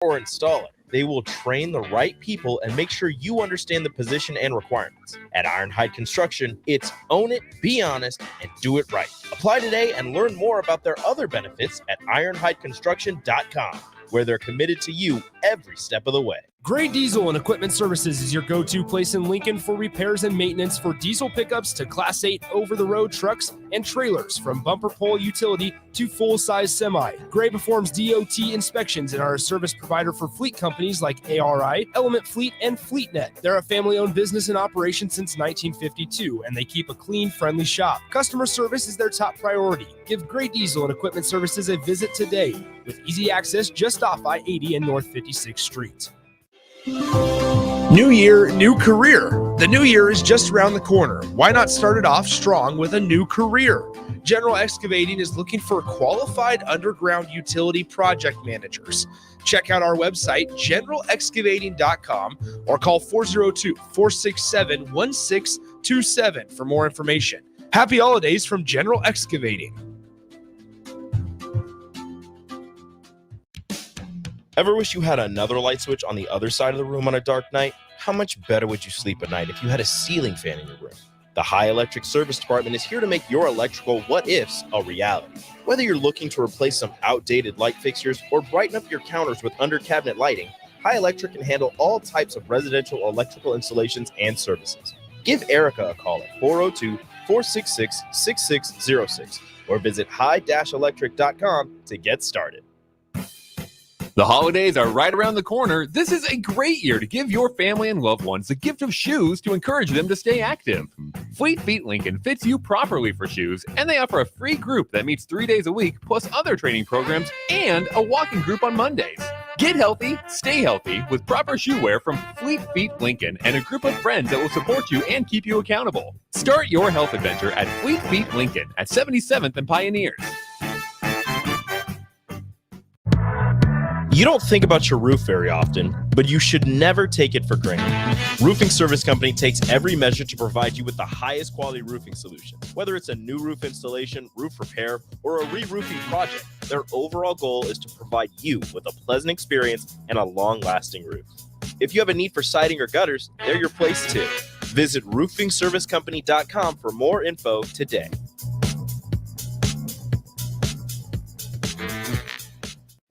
or install it. They will train the right people and make sure you understand the position and requirements. At Ironhide Construction, it's own it, be honest, and do it right. Apply today and learn more about their other benefits at ironhideconstruction.com, where they're committed to you every step of the way. Gray Diesel and Equipment Services is your go-to place in Lincoln for repairs and maintenance for diesel pickups to Class 8 over-the-road trucks and trailers, from bumper pole utility to full-size semi. Gray performs DOT inspections and are a service provider for fleet companies like ARI, Element Fleet, and FleetNet. They're a family-owned business in operation since 1952, and they keep a clean, friendly shop. Customer service is their top priority. Give Gray Diesel and Equipment Services a visit today, with easy access just off I-80 and North 56th Street. New year, new career. The new year is just around the corner. Why not start it off strong with a new career? General Excavating is looking for qualified underground utility project managers. Check out our website, generalexcavating.com, or call 402-467-1627 for more information. Happy holidays from General Excavating. Ever wish you had another light switch on the other side of the room on a dark night? How much better would you sleep at night if you had a ceiling fan in your room? The High Electric Service Department is here to make your electrical what-ifs a reality. Whether you're looking to replace some outdated light fixtures or brighten up your counters with under-cabinet lighting, High Electric can handle all types of residential electrical installations and services. Give Erica a call at 402-466-6606 or visit high-electric.com to get started. The holidays are right around the corner. This is a great year to give your family and loved ones the gift of shoes to encourage them to stay active. Fleet Feet Lincoln fits you properly for shoes, and they offer a free group that meets 3 days a week, plus other training programs and a walking group on Mondays. Get healthy, stay healthy with proper shoe wear from Fleet Feet Lincoln and a group of friends that will support you and keep you accountable. Start your health adventure at Fleet Feet Lincoln at 77th and Pioneers. You don't think about your roof very often, but you should never take it for granted. Roofing Service Company takes every measure to provide you with the highest quality roofing solution. Whether it's a new roof installation, roof repair, or a re-roofing project, their overall goal is to provide you with a pleasant experience and a long-lasting roof. If you have a need for siding or gutters, they're your place too. Visit roofingservicecompany.com for more info today.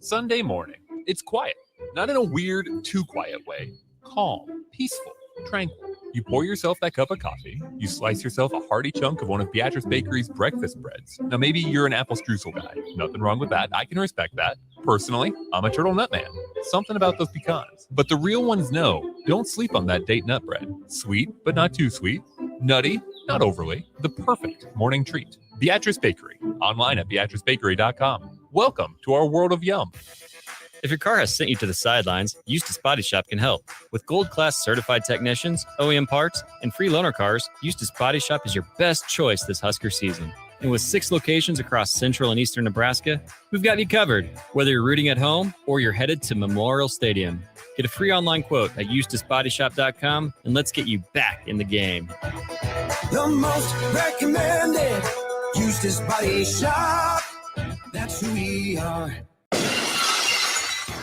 Sunday morning. It's quiet, not in a weird, too quiet way. Calm, peaceful, tranquil. You pour yourself that cup of coffee. You slice yourself a hearty chunk of one of Beatrice Bakery's breakfast breads. Now, maybe you're an apple streusel guy. Nothing wrong with that. I can respect that. Personally, I'm a turtle nut man. Something about those pecans. But the real ones know, don't sleep on that date nut bread. Sweet, but not too sweet. Nutty, not overly. The perfect morning treat. Beatrice Bakery. Online at beatricebakery.com. Welcome to our world of yum. If your car has sent you to the sidelines, Eustace Body Shop can help. With gold-class certified technicians, OEM parts, and free loaner cars, Eustace Body Shop is your best choice this Husker season. And with 6 locations across central and eastern Nebraska, we've got you covered. Whether you're rooting at home or you're headed to Memorial Stadium. Get a free online quote at EustaceBodyShop.com, and let's get you back in the game. The most recommended Eustace Body Shop. That's who we are.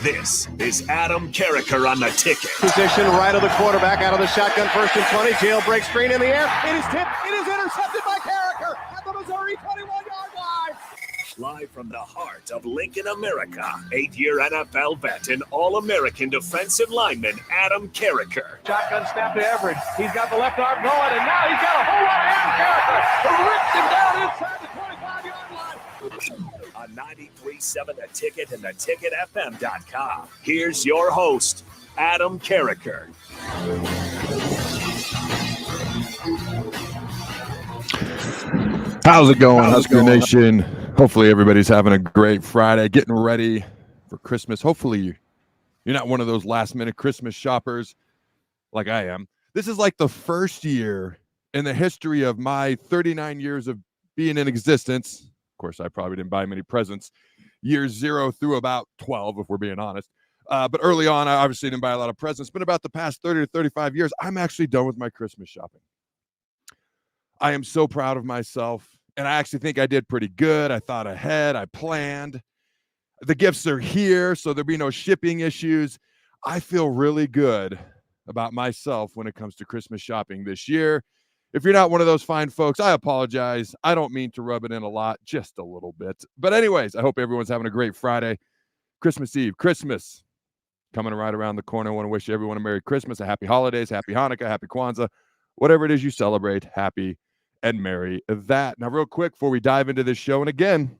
This is Adam Carriker on the ticket. Position right of the quarterback, out of the shotgun, 1st and 20. Jailbreak screen in the air. It is tipped. It is intercepted by Carriker at the Missouri 21-yard line. Live from the heart of Lincoln, America, 8-year NFL vet and All-American defensive lineman Adam Carriker. Shotgun snap to Everett. He's got the left arm going, and now he's got a whole lot of Adam Carriker who rips him down inside the 25-yard line. On 93.7 The Ticket and theticketfm.com. Here's your host, Adam Carriker. How's it going, Husker Nation? Hopefully everybody's having a great Friday, getting ready for Christmas. Hopefully you're not one of those last-minute Christmas shoppers like I am. This is like the first year in the history of my 39 years of being in existence. Of course, I probably didn't buy many presents years 0 through about 12, if we're being honest. But early on, I obviously didn't buy a lot of presents. But about the past 30 to 35 years, I'm actually done with my Christmas shopping. I am so proud of myself, and I actually think I did pretty good. I thought ahead. I planned. The gifts are here, so there'll be no shipping issues. I feel really good about myself when it comes to Christmas shopping this year. If you're not one of those fine folks, I apologize. I don't mean to rub it in a lot, just a little bit. But anyways, I hope everyone's having a great Friday. Christmas Eve, Christmas coming right around the corner. I want to wish everyone a Merry Christmas, a Happy Holidays, Happy Hanukkah, Happy Kwanzaa, whatever it is you celebrate, happy and merry that. Now, real quick, before we dive into this show, and again,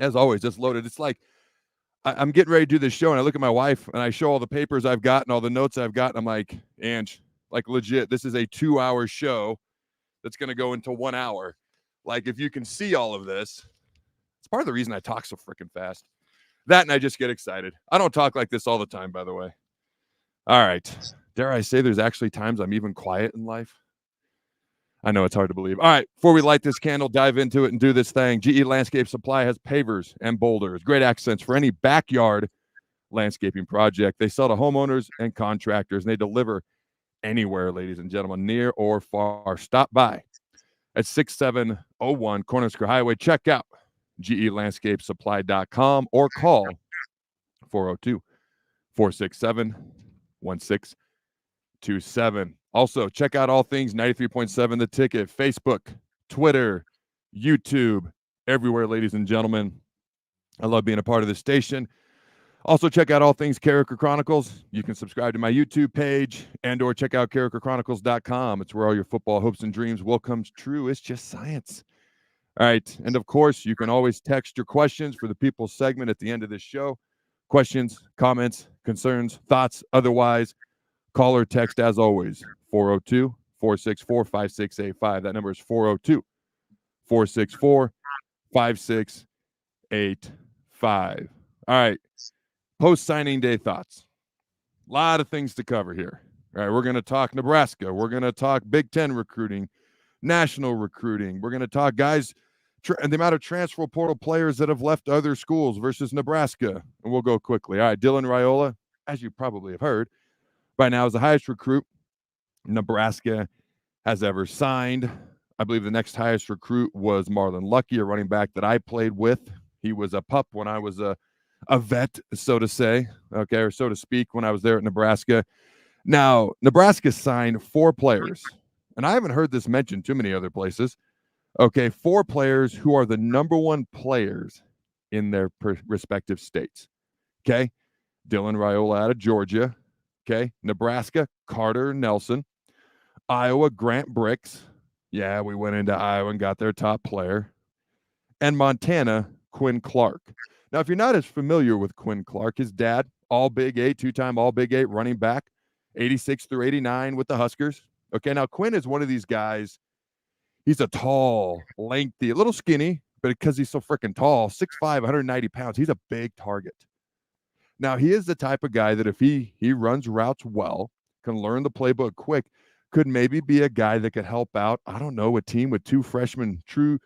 as always, it's loaded. It's like I'm getting ready to do this show, and I look at my wife, and I show all the papers I've got and all the notes I've got, and I'm like, Ange, like legit, this is a 2-hour show that's going to go into 1 hour. Like, if you can see all of this, it's part of the reason I talk so freaking fast. That, and I just get excited. I don't talk like this all the time, by the way. All right. Dare I say there's actually times I'm even quiet in life? I know it's hard to believe. All right, before we light this candle, dive into it and do this thing. GE Landscape Supply has pavers and boulders, great accents for any backyard landscaping project. They sell to homeowners and contractors, and they deliver anywhere, ladies and gentlemen, near or far. Stop by at 6701 Cornhusker Highway. Check out GELandscapeSupply.com or call 402-467-1627. Also, check out all things 93.7 The Ticket, Facebook, Twitter, YouTube, everywhere, ladies and gentlemen. I love being a part of this station. Also, check out all things Carriker Chronicles. You can subscribe to my YouTube page and or check out CarrikerChronicles.com. It's where all your football hopes and dreams will come true. It's just science. All right. And, of course, you can always text your questions for the People's segment at the end of this show. Questions, comments, concerns, thoughts, otherwise. Call or text, as always, 402-464-5685. That number is 402-464-5685. All right. Post-signing day thoughts. A lot of things to cover here. All right, we're going to talk Nebraska. We're going to talk Big Ten recruiting, national recruiting. We're going to talk guys and the amount of transfer portal players that have left other schools versus Nebraska. And we'll go quickly. All right, Dylan Raiola, as you probably have heard, by now is the highest recruit Nebraska has ever signed. I believe the next highest recruit was Marlon Lucky, a running back that I played with. He was a pup when I was a vet, so to say, okay, or so to speak, when I was there at Nebraska. Now, Nebraska signed 4 players, and I haven't heard this mentioned too many other places. Okay, 4 players who are the number 1 players in their respective states. Okay, Dylan Raiola out of Georgia. Okay, Nebraska, Carter Nelson. Iowa, Grant Bricks. Yeah, we went into Iowa and got their top player. And Montana, Quinn Clark. Now, if you're not as familiar with Quinn Clark, his dad, all Big 8, 2-time all Big 8 running back, 86 through 89 with the Huskers. Okay, now Quinn is one of these guys. He's a tall, lengthy, a little skinny, but because he's so freaking tall, 6'5", 190 pounds, he's a big target. Now, he is the type of guy that if he runs routes well, can learn the playbook quick, could maybe be a guy that could help out, I don't know, a team with 2 true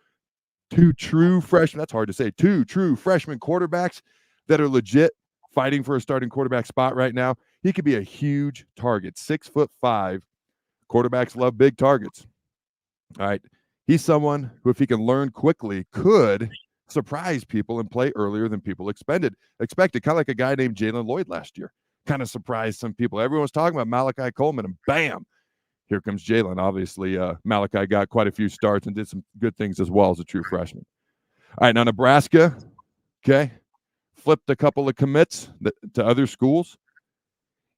freshmen, that's hard to say, 2 true freshman quarterbacks that are legit fighting for a starting quarterback spot right now. He could be a huge target, 6'5". Quarterbacks love big targets. All right. He's someone who, if he can learn quickly, could surprise people and play earlier than people expected. Kind of like a guy named Jalen Lloyd last year. Kind of surprised some people. Everyone was talking about Malachi Coleman, and bam, here comes Jalen. Obviously, Malachi got quite a few starts and did some good things as well as a true freshman. All right, now Nebraska, okay, flipped a couple of commits to other schools.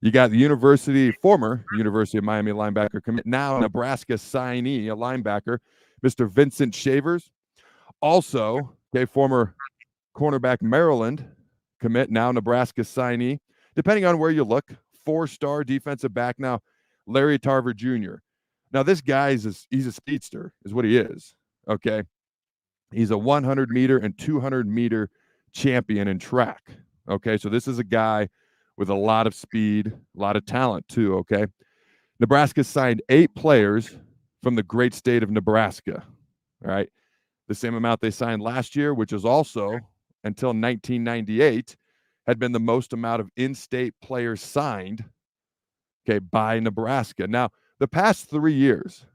You got the former University of Miami linebacker commit, now Nebraska signee, a linebacker, Mr. Vincent Shavers. Also, okay, former cornerback Maryland commit, now Nebraska signee. Depending on where you look, 4-star defensive back now, Larry Tarver Jr. Now, this guy he's a speedster, is what he is. Okay, he's a 100-meter and 200-meter champion in track. Okay, so this is a guy with a lot of speed, a lot of talent too. Okay, Nebraska signed 8 players from the great state of Nebraska. All right, the same amount they signed last year, which is also until 1998 had been the most amount of in-state players signed. Okay, by Nebraska. Now, the past 3 years,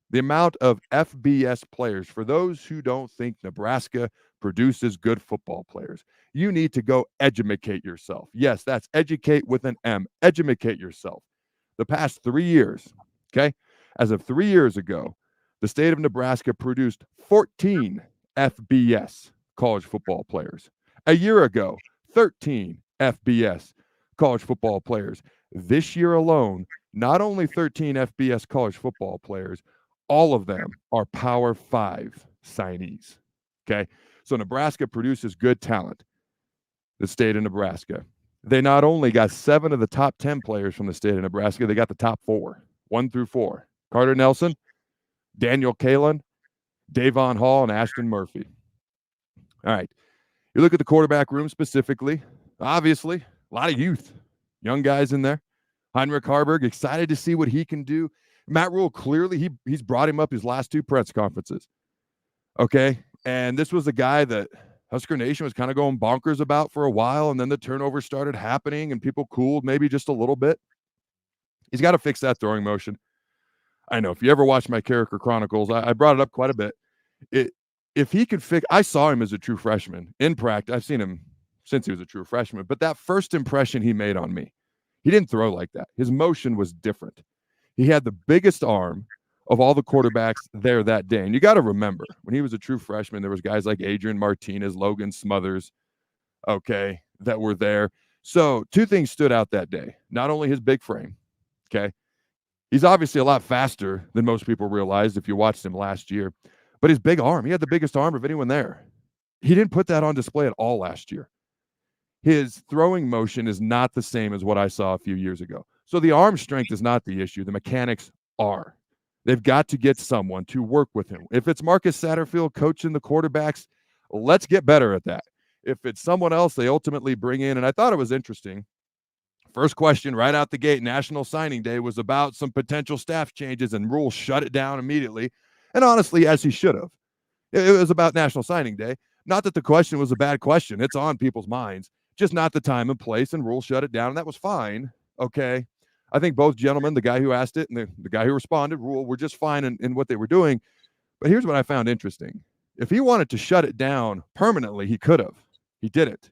the amount of FBS players, for those who don't think Nebraska produces good football players. You need to go educate yourself. Yes, that's educate with an M. Educate yourself. The past 3 years, okay, as of 3 years ago, the state of Nebraska produced 14 FBS college football players. A year ago, 13 FBS college football players. This year alone, not only 13 FBS college football players, all of them are Power 5 signees. Okay, so Nebraska produces good talent. The state of Nebraska. They not only got 7 of the top 10 players from the state of Nebraska, they got the top 4, 1 through 4. Carter Nelson, Daniel Kalen, Davon Hall, and Ashton Murphy. All right. You look at the quarterback room specifically, obviously, a lot of youth, young guys in there. Heinrich Harburg, excited to see what he can do. Matt Rule, clearly, he's brought him up his last 2 press conferences. Okay? And this was a guy that Husker Nation was kind of going bonkers about for a while, and then the turnover started happening, and people cooled maybe just a little bit. He's got to fix that throwing motion. I know. If you ever watch my Carriker Chronicles, I brought it up quite a bit. If he could fix – I saw him as a true freshman in practice. I've seen him since he was a true freshman. But that first impression he made on me, he didn't throw like that. His motion was different. He had the biggest arm of all the quarterbacks there that day. And you got to remember, when he was a true freshman, there was guys like Adrian Martinez, Logan Smothers, okay, that were there. So 2 things stood out that day. Not only his big frame, okay. He's obviously a lot faster than most people realized if you watched him last year. But his big arm, he had the biggest arm of anyone there. He didn't put that on display at all last year. His throwing motion is not the same as what I saw a few years ago. So the arm strength is not the issue. The mechanics are. They've got to get someone to work with him. If it's Marcus Satterfield coaching the quarterbacks, let's get better at that. If it's someone else they ultimately bring in, and I thought it was interesting, first question right out the gate, National Signing Day, was about some potential staff changes, and Rule shut it down immediately. And honestly, as he should have. It was about National Signing Day. Not that the question was a bad question. It's on people's minds. Just not the time and place, and Rule shut it down, and that was fine. Okay. I think both gentlemen, the guy who asked it and the guy who responded, Rule, were just fine in what they were doing. But here's what I found interesting. If he wanted to shut it down permanently, he could have. He didn't.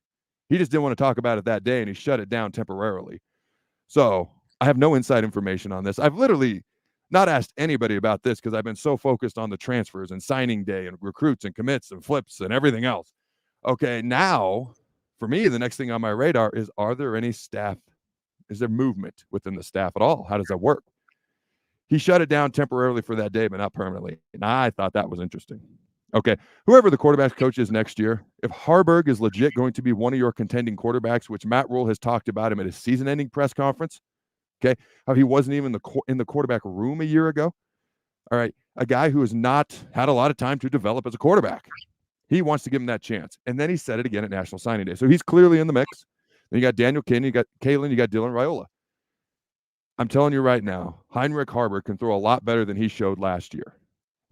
He just didn't want to talk about it that day, and he shut it down temporarily. So I have no inside information on this. I've literally not asked anybody about this because I've been so focused on the transfers and signing day and recruits and commits and flips and everything else. Okay, now, for me, the next thing on my radar is, are there any staff? Is there movement within the staff at all? How does that work? He shut it down temporarily for that day, but not permanently. And I thought that was interesting. Okay, whoever the quarterback coach is next year, if Harburg is legit going to be one of your contending quarterbacks, which Matt Rule has talked about him at his season-ending press conference, okay, how he wasn't even in the quarterback room a year ago. All right, a guy who has not had a lot of time to develop as a quarterback. He wants to give him that chance. And then he said it again at National Signing Day. So he's clearly in the mix. Then you got Daniel Kinney, you got Kalen, you got Dylan Raiola. I'm telling you right now, Heinrich Harburg can throw a lot better than he showed last year.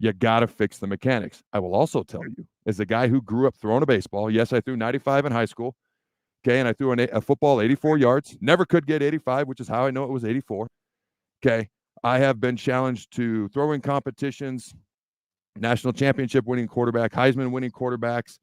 You got to fix the mechanics. I will also tell you, as a guy who grew up throwing a baseball, yes, I threw 95 in high school, okay, and I threw a football 84 yards. Never could get 85, which is how I know it was 84. Okay, I have been challenged to throwing competitions, national championship winning quarterback, Heisman winning quarterbacks,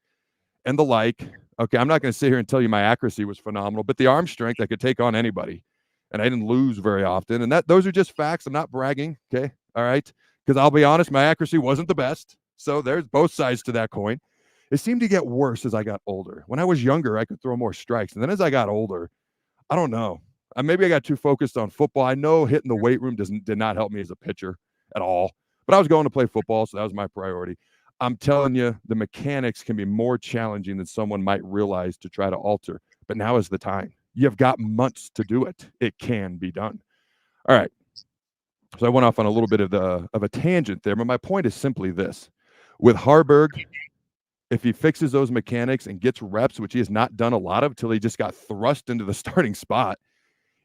and the like. Okay, I'm not going to sit here and tell you my accuracy was phenomenal, but the arm strength, I could take on anybody, and I didn't lose very often. And those are just facts. I'm not bragging, okay? All right? Because I'll be honest, my accuracy wasn't the best. So there's both sides to that coin. It seemed to get worse as I got older. When I was younger, I could throw more strikes. And then as I got older, I don't know. Maybe I got too focused on football. I know hitting the weight room did not help me as a pitcher at all. But I was going to play football, so that was my priority. I'm telling you, the mechanics can be more challenging than someone might realize to try to alter. But now is the time. You've got months to do it. It can be done. All right. So I went off on a little bit of a tangent there, but my point is simply this. With Harburg, if he fixes those mechanics and gets reps, which he has not done a lot of till he just got thrust into the starting spot.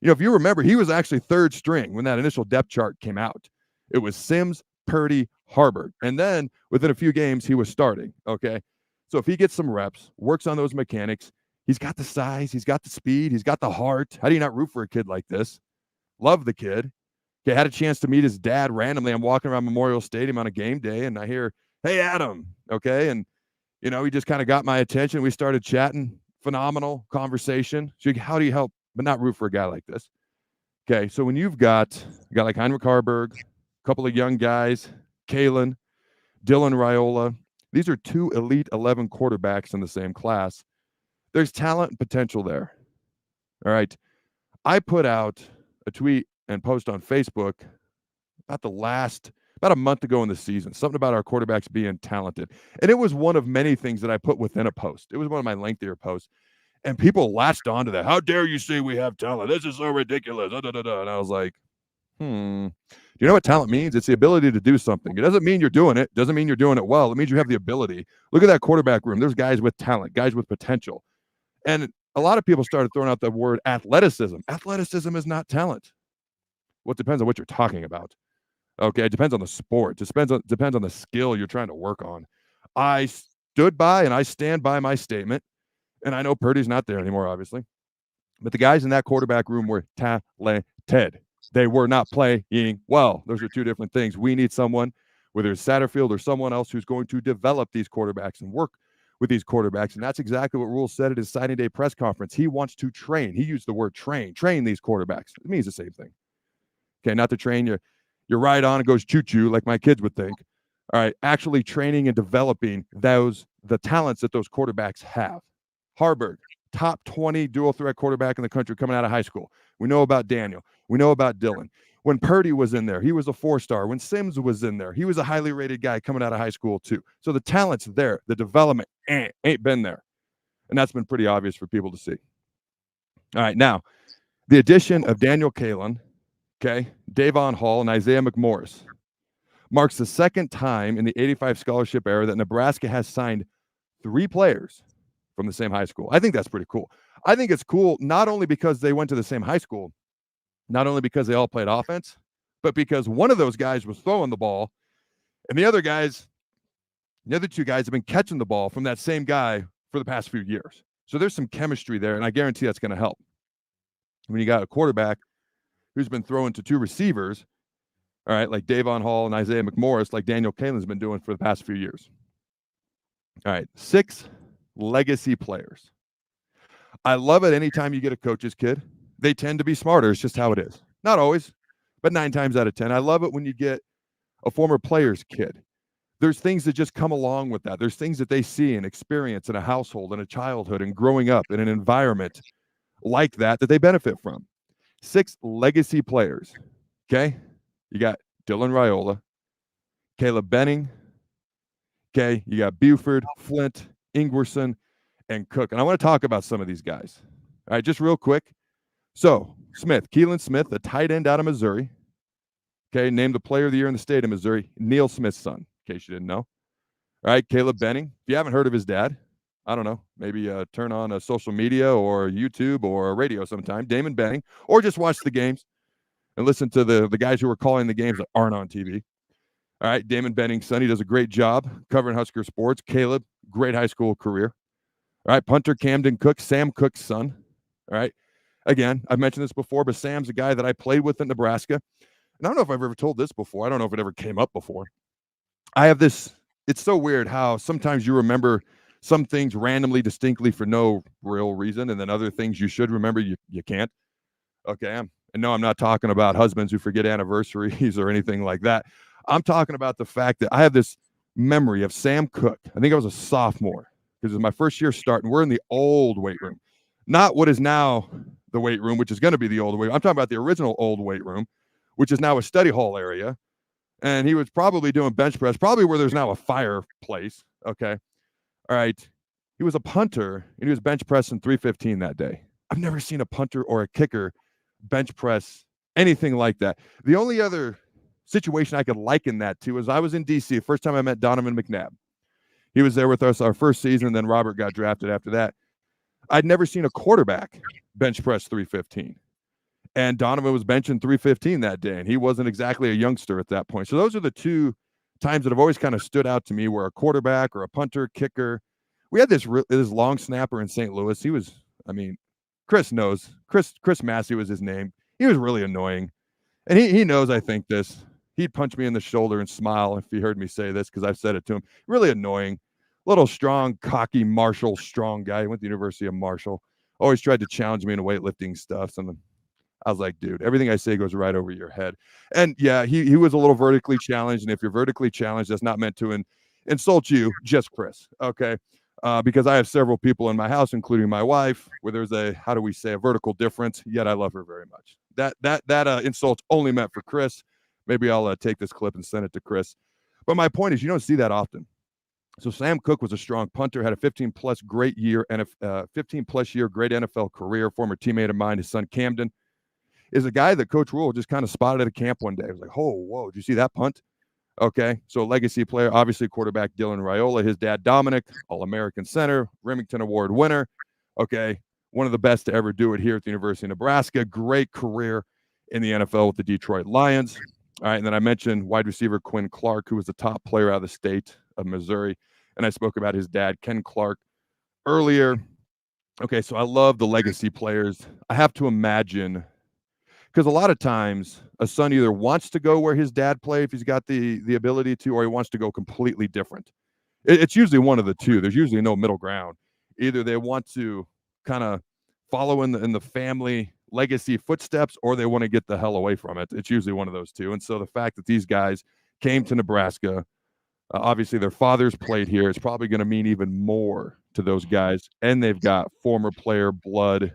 You know, if you remember, he was actually third string when that initial depth chart came out. It was Sims, Purdy, Harburg. And then within a few games, he was starting, okay? So if he gets some reps, works on those mechanics, he's got the size, he's got the speed, he's got the heart. How do you not root for a kid like this? Love the kid. Okay, had a chance to meet his dad randomly. I'm walking around Memorial Stadium on a game day, and I hear, "Hey, Adam," okay? And You know, he just kind of got my attention. We started chatting. Phenomenal conversation. So how do you help but not root for a guy like this? Okay, so when you've got a guy like Heinrich Harburg, a couple of young guys, Kalen, Dylan Raiola, these are 2 Elite 11 quarterbacks in the same class. There's talent and potential there. All right. I put out a tweet and post on Facebook about a month ago in the season, something about our quarterbacks being talented. And it was one of many things that I put within a post. It was one of my lengthier posts. And people latched onto that. How dare you say we have talent? This is so ridiculous. And I was like, Do you know what talent means? It's the ability to do something. It doesn't mean you're doing it. It doesn't mean you're doing it well. It means you have the ability. Look at that quarterback room. There's guys with talent, guys with potential. And a lot of people started throwing out the word athleticism. Athleticism is not talent. Well, it depends on what you're talking about. Okay, it depends on the sport. It depends on the skill you're trying to work on. I stood by and I stand by my statement. And I know Purdy's not there anymore, obviously. But the guys in that quarterback room were talented. They were not playing well. Those are 2 different things. We need someone, whether it's Satterfield or someone else, who's going to develop these quarterbacks and work with these quarterbacks. And that's exactly what Rule said at his signing day press conference. He wants to train. He used the word train these quarterbacks. It means the same thing. Okay, not to train your ride on, it goes choo-choo like my kids would think. All right, actually training and developing the talents that those quarterbacks have. Harburg, top 20 dual threat quarterback in the country coming out of high school. We know about Daniel. We know about Dylan. When Purdy was in there, he was a 4-star. When Sims was in there, he was a highly rated guy coming out of high school too. So the talent's there. The development ain't been there. And that's been pretty obvious for people to see. All right, now, the addition of Daniel Kalen, okay, Davon Hall, and Isaiah McMorris marks the second time in the 85 scholarship era that Nebraska has signed 3 players from the same high school. I think that's pretty cool. I think it's cool not only because they went to the same high school, not only because they all played offense, but because one of those guys was throwing the ball, and the other 2 guys have been catching the ball from that same guy for the past few years. So there's some chemistry there, and I guarantee that's going to help. When you got a quarterback who's been throwing to 2 receivers, all right, like Davon Hall and Isaiah McMorris, like Daniel Kalen's been doing for the past few years. All right, 6 legacy players. I love it anytime you get a coach's kid. They tend to be smarter. It's just how it is. Not always, but 9 times out of 10. I love it when you get a former player's kid. There's things that just come along with that. There's things that they see and experience in a household, in a childhood, and growing up in an environment like that they benefit from. 6 legacy players, okay? You got Dylan Raiola, Caleb Benning, okay? You got Buford, Flint, Ingwerson, and Cook. And I want to talk about some of these guys. All right, just real quick. So, Keelan Smith, a tight end out of Missouri, okay, named the player of the year in the state of Missouri, Neil Smith's son, in case you didn't know. All right, Caleb Benning. If you haven't heard of his dad, I don't know, maybe turn on a social media or YouTube or radio sometime, Damon Benning, or just watch the games and listen to the guys who are calling the games that aren't on TV. All right, Damon Benning's son, he does a great job covering Husker sports. Caleb, great high school career. All right, punter Camden Cook, Sam Cook's son. All right, again, I've mentioned this before, but Sam's a guy that I played with in Nebraska. And I don't know if I've ever told this before. I don't know if it ever came up before. I have this, it's so weird how sometimes you remember some things randomly, distinctly for no real reason, and then other things you should remember, you can't. Okay, and no, I'm not talking about husbands who forget anniversaries or anything like that. I'm talking about the fact that I have this memory of Sam Cook. I think I was a sophomore because it was my first year starting. We're in the old weight room, not what is now the weight room, which is going to be the old weight room. I'm talking about the original old weight room, which is now a study hall area. And he was probably doing bench press, probably where there's now a fireplace. Okay. All right. He was a punter and he was bench pressing 315 that day. I've never seen a punter or a kicker bench press anything like that. The only other situation I could liken that to is I was in DC the first time I met Donovan McNabb. He was there with us our first season, then Robert got drafted after that. I'd never seen a quarterback bench press 315. And Donovan was benching 315 that day, and he wasn't exactly a youngster at that point. So those are the 2 times that have always kind of stood out to me where a quarterback or a punter, kicker. We had this long snapper in St. Louis. He was, I mean, Chris knows. Chris Massey was his name. He was really annoying. And he knows I think this. He'd punch me in the shoulder and smile if he heard me say this because I've said it to him. Really annoying. little strong, cocky Marshall strong guy. He went to the University of Marshall. Always tried to challenge me in weightlifting stuff. So I was like, dude, everything I say goes right over your head. And yeah, he was a little vertically challenged. And if you're vertically challenged, that's not meant to insult you, just Chris. Okay. Because I have several people in my house, including my wife, where there's a vertical difference, yet I love her very much. That insult's only meant for Chris. Maybe I'll take this clip and send it to Chris. But my point is, you don't see that often. So Sam Cooke was a strong punter, had a 15-plus year great NFL career. Former teammate of mine, his son Camden, is a guy that Coach Rule just kind of spotted at a camp one day. He was like, oh, whoa, did you see that punt? Okay, so a legacy player, obviously quarterback Dylan Raiola, his dad Dominic, All-American center, Remington Award winner. Okay, one of the best to ever do it here at the University of Nebraska. Great career in the NFL with the Detroit Lions. All right, and then I mentioned wide receiver Quinn Clark, who was the top player out of the state of Missouri. And I spoke about his dad, Ken Clark, earlier. Okay, so I love the legacy players. I have to imagine, because a lot of times a son either wants to go where his dad played if he's got the ability to, or he wants to go completely different. It's usually one of the two. There's usually no middle ground. Either they want to kind of follow in the family legacy footsteps, or they want to get the hell away from it. It's usually one of those two. And so the fact that these guys came to Nebraska, obviously their fathers played here, it's probably going to mean even more to those guys. And they've got former player blood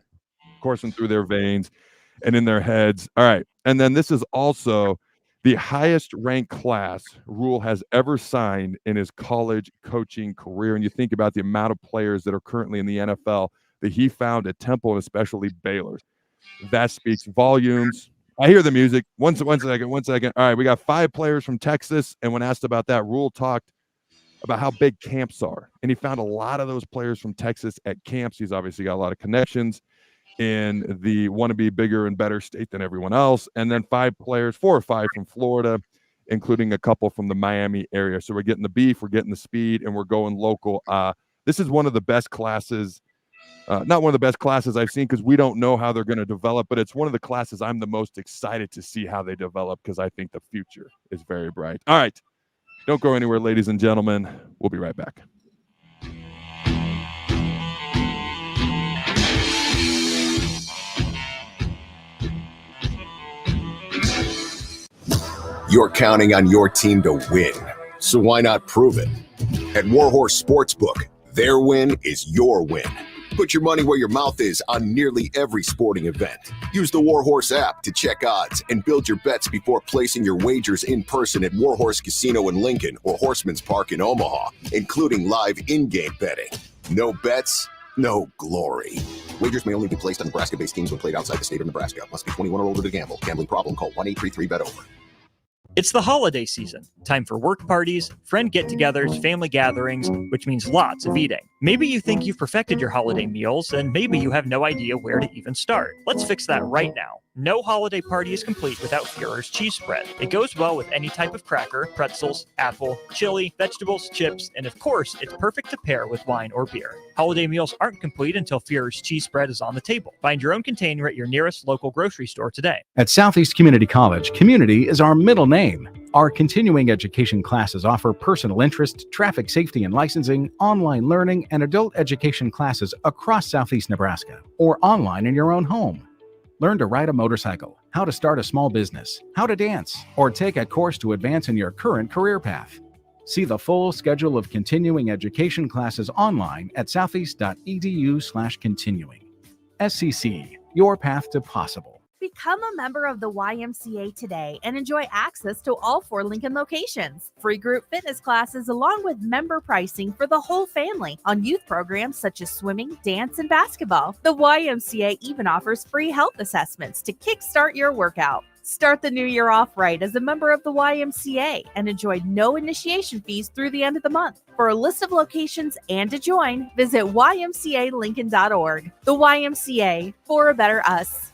coursing through their veins and in their heads. All right. And then this is also the highest ranked class Rule has ever signed in his college coaching career. And you think about the amount of players that are currently in the NFL that he found at Temple and especially Baylor. That speaks volumes. I hear the music. One second. All right, we got 5 players from Texas. And when asked about that, Rule talked about how big camps are. And he found a lot of those players from Texas at camps. He's obviously got a lot of connections in the wannabe bigger and better state than everyone else. And then 4 or 5 from Florida, including a couple from the Miami area. So we're getting the beef, we're getting the speed, and we're going local. This is one of the best classes. Not one of the best classes I've seen because we don't know how they're going to develop, but it's one of the classes I'm the most excited to see how they develop because I think the future is very bright. All right. Don't go anywhere, ladies and gentlemen. We'll be right back. You're counting on your team to win, so why not prove it? At Warhorse Sportsbook, their win is your win. Put your money where your mouth is on nearly every sporting event. Use the Warhorse app to check odds and build your bets before placing your wagers in person at Warhorse Casino in Lincoln or Horseman's Park in Omaha, including live in-game betting. No bets, no glory. Wagers may only be placed on Nebraska-based teams when played outside the state of Nebraska. Must be 21 or older to gamble. Gambling problem? Call 1-833-BET-OVER. It's the holiday season. Time for work parties, friend get-togethers, family gatherings, which means lots of eating. Maybe you think you've perfected your holiday meals, and maybe you have no idea where to even start. Let's fix that right now. No holiday party is complete without Führer's cheese spread. It goes well with any type of cracker, pretzels, apple, chili, vegetables, chips, and of course, it's perfect to pair with wine or beer. Holiday meals aren't complete until Führer's cheese spread is on the table. Find your own container at your nearest local grocery store today. At Southeast Community College, community is our middle name. Our continuing education classes offer personal interest, traffic safety and licensing, online learning, and adult education classes across Southeast Nebraska or online in your own home. Learn to ride a motorcycle, how to start a small business, how to dance, or take a course to advance in your current career path. See the full schedule of continuing education classes online at southeast.edu/continuing. SCC, your path to possible. Become a member of the YMCA today and enjoy access to all 4 Lincoln locations. Free group fitness classes along with member pricing for the whole family on youth programs such as swimming, dance, and basketball. The YMCA even offers free health assessments to kickstart your workout. Start the new year off right as a member of the YMCA and enjoy no initiation fees through the end of the month. For a list of locations and to join, visit ymcalincoln.org. The YMCA, for a better us.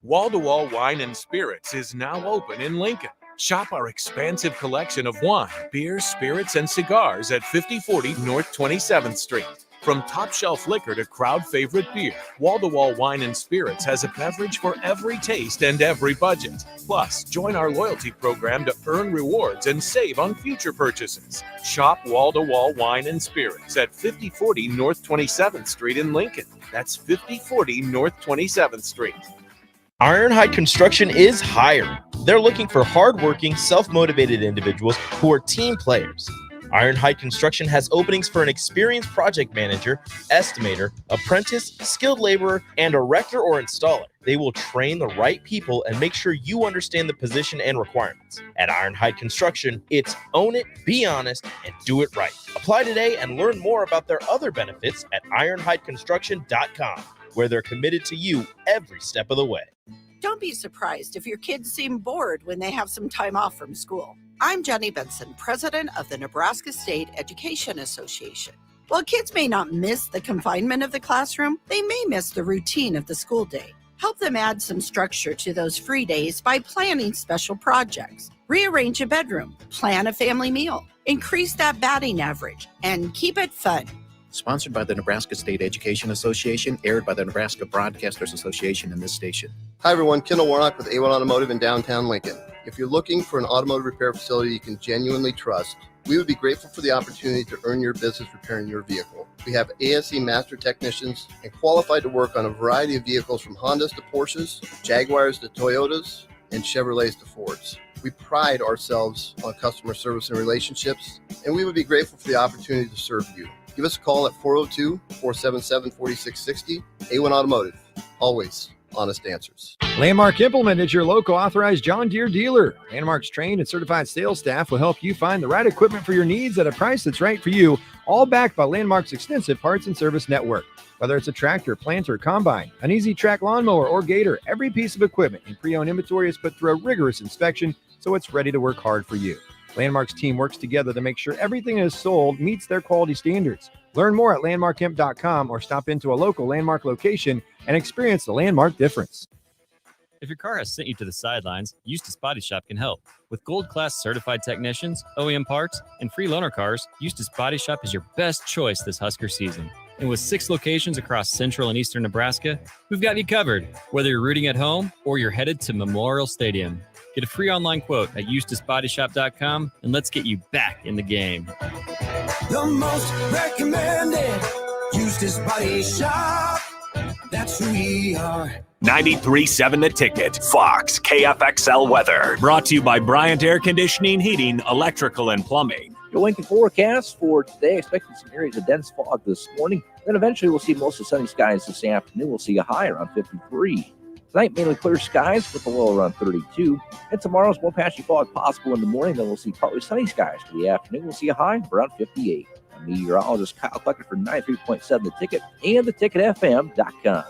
Wall-to-Wall Wine and Spirits is now open in Lincoln. Shop our expansive collection of wine, beer, spirits, and cigars at 5040 North 27th Street. From top shelf liquor to crowd favorite beer, Wall to Wall Wine and Spirits has a beverage for every taste and every budget. Plus, join our loyalty program to earn rewards and save on future purchases. Shop Wall to Wall Wine and Spirits at 5040 North 27th Street in Lincoln. That's 5040 North 27th Street. Ironhide Construction is hiring. They're looking for hardworking, self-motivated individuals who are team players. Ironhide Construction has openings for an experienced project manager, estimator, apprentice, skilled laborer, and erector or installer. They will train the right people and make sure you understand the position and requirements. At Ironhide Construction, it's own it, be honest, and do it right. Apply today and learn more about their other benefits at ironhideconstruction.com, where they're committed to you every step of the way. Don't be surprised if your kids seem bored when they have some time off from school. I'm Jenny Benson, president of the Nebraska State Education Association. While kids may not miss the confinement of the classroom, they may miss the routine of the school day. Help them add some structure to those free days by planning special projects. Rearrange a bedroom, plan a family meal, increase that batting average, and keep it fun. Sponsored by the Nebraska State Education Association, aired by the Nebraska Broadcasters Association and this station. Hi everyone, Kendall Warnock with A1 Automotive in downtown Lincoln. If you're looking for an automotive repair facility you can genuinely trust, we would be grateful for the opportunity to earn your business repairing your vehicle. We have ASE master technicians and qualified to work on a variety of vehicles from Hondas to Porsches, Jaguars to Toyotas, and Chevrolets to Fords. We pride ourselves on customer service and relationships, and we would be grateful for the opportunity to serve you. Give us a call at 402-477-4660. A1 Automotive, always honest answers. Landmark Implement is your local authorized John Deere dealer. Landmark's trained and certified sales staff will help you find the right equipment for your needs at a price that's right for you, all backed by Landmark's extensive parts and service network. Whether it's a tractor, planter, combine, an easy track lawnmower, or gator, every piece of equipment in pre-owned inventory is put through a rigorous inspection so it's ready to work hard for you. Landmark's team works together to make sure everything is sold meets their quality standards. Learn more at landmarkimp.com or stop into a local Landmark location and experience the Landmark difference. If your car has sent you to the sidelines, Eustace Body Shop can help. With gold-class certified technicians, OEM parts, and free loaner cars, Eustace Body Shop is your best choice this Husker season. And with 6 locations across central and eastern Nebraska, we've got you covered, whether you're rooting at home or you're headed to Memorial Stadium. Get a free online quote at eusticebodyshop.com, and let's get you back in the game. The most recommended Eustace Body Shop. That's who we are. 93.7 The Ticket, Fox, KFXL weather. Brought to you by Bryant Air Conditioning, Heating, Electrical, and Plumbing. Your Lincoln forecast for today, expecting some areas of dense fog this morning. Then eventually we'll see mostly sunny skies this afternoon. We'll see a high around 53. Tonight, mainly clear skies with a low around 32. And tomorrow's more patchy fog possible in the morning. Then we'll see partly sunny skies for the afternoon. We'll see a high around 58. I'm meteorologist Kyle Clucker for 93.7 The Ticket and theticketfm.com.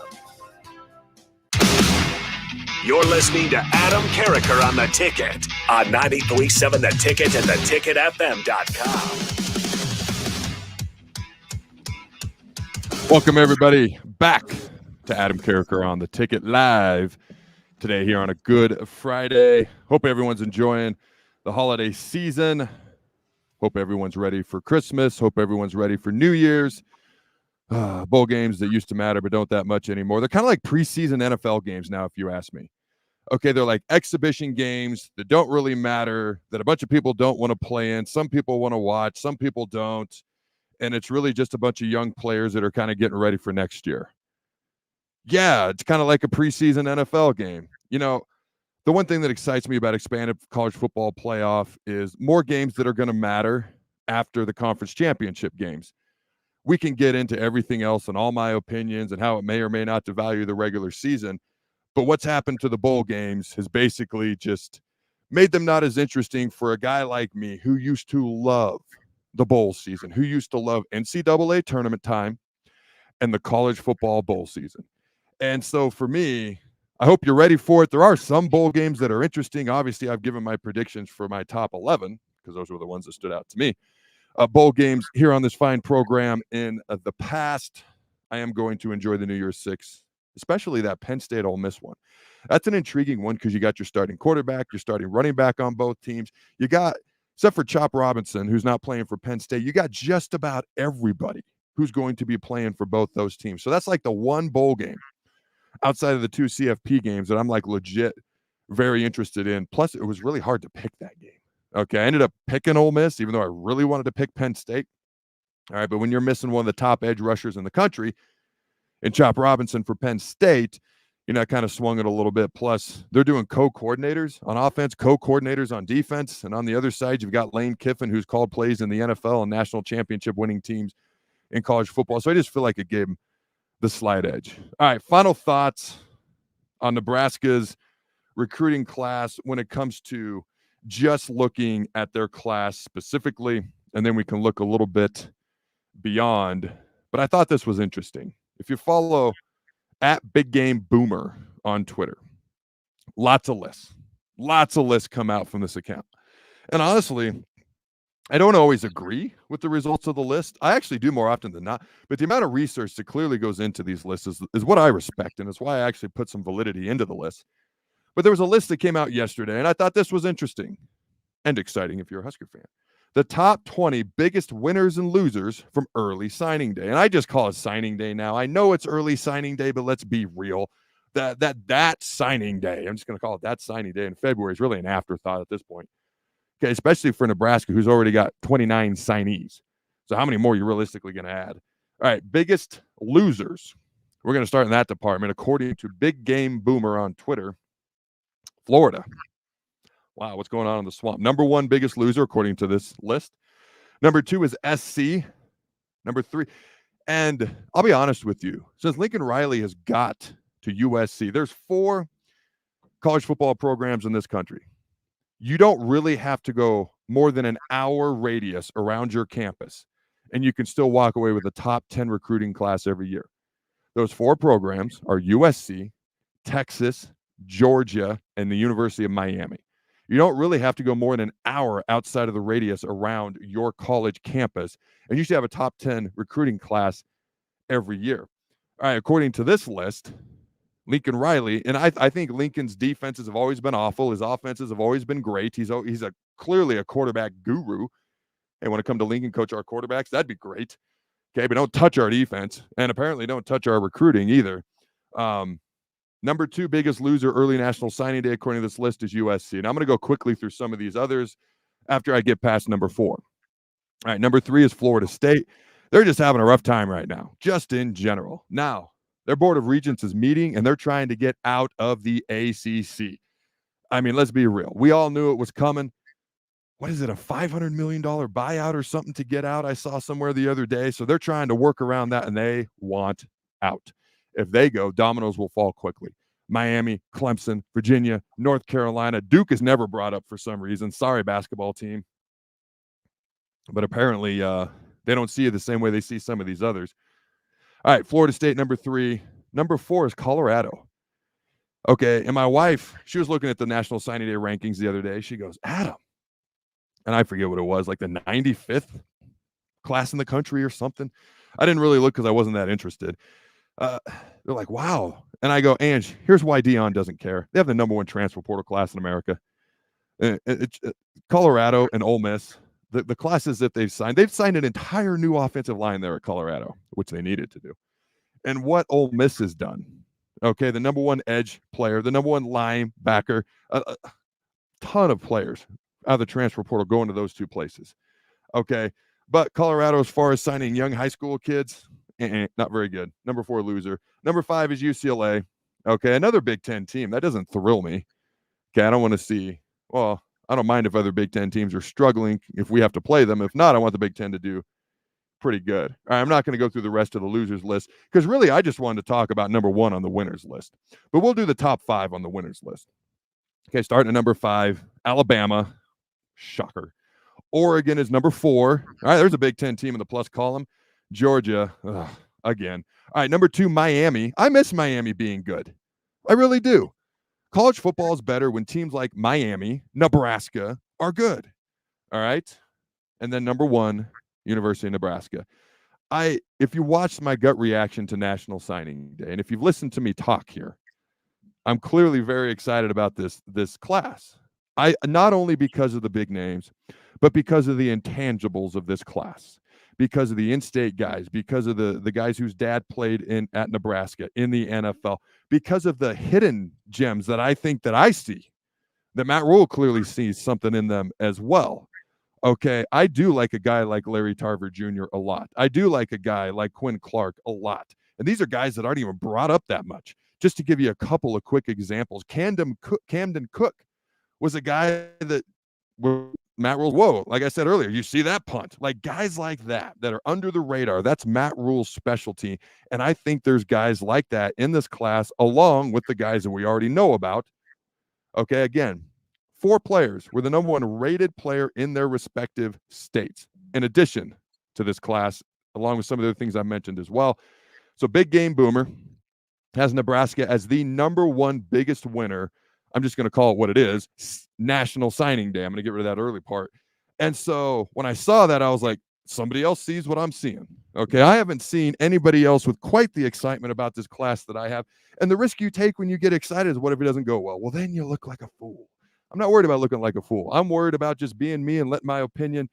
You're listening to Adam Carriker on The Ticket on 93.7 The Ticket and theticketfm.com. Welcome, everybody, back to Adam Carriker on The Ticket live today here on a Good Friday. Hope everyone's enjoying the holiday season. Hope everyone's ready for Christmas. Hope everyone's ready for New Year's. Bowl games that used to matter but don't that much anymore. They're kind of like preseason NFL games now, if you ask me. Okay, they're like exhibition games that don't really matter, that a bunch of people don't want to play in. Some people want to watch, some people don't. And it's really just a bunch of young players that are kind of getting ready for next year. Yeah, it's kind of like a preseason NFL game. You know, the one thing that excites me about expanded college football playoff is more games that are going to matter after the conference championship games. We can get into everything else and all my opinions and how it may or may not devalue the regular season. But what's happened to the bowl games has basically just made them not as interesting for a guy like me who used to love the bowl season, who used to love NCAA tournament time and the college football bowl season. And so for me, I hope you're ready for it. There are some bowl games that are interesting. Obviously, I've given my predictions for my top 11 because those were the ones that stood out to me. Bowl games here on this fine program in the past. I am going to enjoy the New Year's Six, especially that Penn State Ole Miss one. That's an intriguing one because you got your starting quarterback, your starting running back on both teams. You got, except for Chop Robinson, who's not playing for Penn State, you got just about everybody who's going to be playing for both those teams. So that's like the one bowl game outside of the 2 CFP games that I'm like legit very interested in. Plus, it was really hard to pick that game. Okay, I ended up picking Ole Miss, even though I really wanted to pick Penn State. All right, but when you're missing one of the top edge rushers in the country and Chop Robinson for Penn State, you know, I kind of swung it a little bit. Plus, they're doing co-coordinators on offense, co-coordinators on defense. And on the other side, you've got Lane Kiffin, who's called plays in the NFL and national championship winning teams in college football. So I just feel like it gave him the slight edge. All right, final thoughts on Nebraska's recruiting class when it comes to just looking at their class specifically, and then we can look a little bit beyond. But I thought this was interesting. If you follow at Big Game Boomer on Twitter, lots of lists come out from this account. And honestly, I don't always agree with the results of the list. I actually do more often than not. But the amount of research that clearly goes into these lists is what I respect, and it's why I actually put some validity into the list. But there was a list that came out yesterday, and I thought this was interesting and exciting if you're a Husker fan. The top 20 biggest winners and losers from early signing day. And I just call it signing day now. I know it's early signing day, but let's be real. That signing day, I'm just going to call it that signing day in February, is really an afterthought at this point. Okay, especially for Nebraska, who's already got 29 signees. So how many more are you realistically going to add? All right, biggest losers. We're going to start in that department. According to Big Game Boomer on Twitter, Florida. Wow, what's going on in the swamp? Number 1 biggest loser, according to this list. Number 2 is SC. Number 3. And I'll be honest with you. Since Lincoln Riley has got to USC, there's 4 college football programs in this country. You don't really have to go more than an hour radius around your campus, and you can still walk away with a top 10 recruiting class every year. Those 4 programs are USC, Texas, Georgia, and the University of Miami. You don't really have to go more than an hour outside of the radius around your college campus, and you should have a top 10 recruiting class every year. All right, according to this list, Lincoln Riley, and I think Lincoln's defenses have always been awful. His offenses have always been great. He's clearly a quarterback guru. And when it comes to Lincoln, coach our quarterbacks, that'd be great. Okay, but don't touch our defense, and apparently don't touch our recruiting either. Number 2 biggest loser early national signing day, according to this list, is USC. And I'm going to go quickly through some of these others after I get past number 4. All right, number 3 is Florida State. They're just having a rough time right now, just in general. Now, their Board of Regents is meeting, and they're trying to get out of the ACC. I mean, let's be real. We all knew it was coming. What is it, a $500 million buyout or something to get out? I saw somewhere the other day. So they're trying to work around that, and they want out. If they go, dominoes will fall quickly. Miami, Clemson, Virginia, North Carolina. Duke is never brought up for some reason. Sorry, basketball team. But apparently they don't see it the same way they see some of these others. All right, Florida State, number 3. Number 4 is Colorado. Okay, and my wife, she was looking at the National Signing Day rankings the other day. She goes, Adam. And I forget what it was, like the 95th class in the country or something. I didn't really look because I wasn't that interested. They're like, wow. And I go, Ange, here's why Dion doesn't care. They have the number 1 transfer portal class in America. Colorado and Ole Miss, the classes that they've signed an entire new offensive line there at Colorado, which they needed to do. And what Ole Miss has done, okay, the number 1 edge player, the number 1 linebacker, a ton of players out of the transfer portal going to those 2 places. Okay, but Colorado, as far as signing young high school kids, not very good. Number 4 loser. Number 5 is UCLA. Okay, another Big Ten team. That doesn't thrill me. Okay, I don't want to see. Well, I don't mind if other Big Ten teams are struggling if we have to play them. If not, I want the Big Ten to do pretty good. All right, I'm not going to go through the rest of the losers list because really I just wanted to talk about number 1 on the winners list. But we'll do the top 5 on the winners list. Okay, starting at number 5, Alabama. Shocker. Oregon is number 4. All right, there's a Big Ten team in the plus column. Georgia, again. All right, number 2, Miami. I miss Miami being good. I really do. College football is better when teams like Miami, Nebraska are good. All right? And then number 1, University of Nebraska. If you watched my gut reaction to National Signing Day, and if you've listened to me talk here, I'm clearly very excited about this class. Not only because of the big names, but because of the intangibles of this class. because of the in-state guys, because of the guys whose dad played at Nebraska, in the NFL, because of the hidden gems that I think that I see, that Matt Rule clearly sees something in them as well. Okay, I do like a guy like Larry Tarver Jr. a lot. I do like a guy like Quinn Clark a lot. And these are guys that aren't even brought up that much. Just to give you a couple of quick examples, Camden Cook was a guy that Matt Rule, whoa, like I said earlier, you see that punt. Like guys like that are under the radar. That's Matt Rule's specialty. And I think there's guys like that in this class, along with the guys that we already know about. Okay, again, 4 players were the number 1 rated player in their respective states, in addition to this class, along with some of the other things I mentioned as well. So Big Game Boomer has Nebraska as the number 1 biggest winner. I'm just going to call it what it is, National Signing Day. I'm going to get rid of that early part. And so when I saw that, I was like, somebody else sees what I'm seeing. Okay, I haven't seen anybody else with quite the excitement about this class that I have. And the risk you take when you get excited is, what if it doesn't go well? Well, then you look like a fool. I'm not worried about looking like a fool. I'm worried about just being me and letting my opinion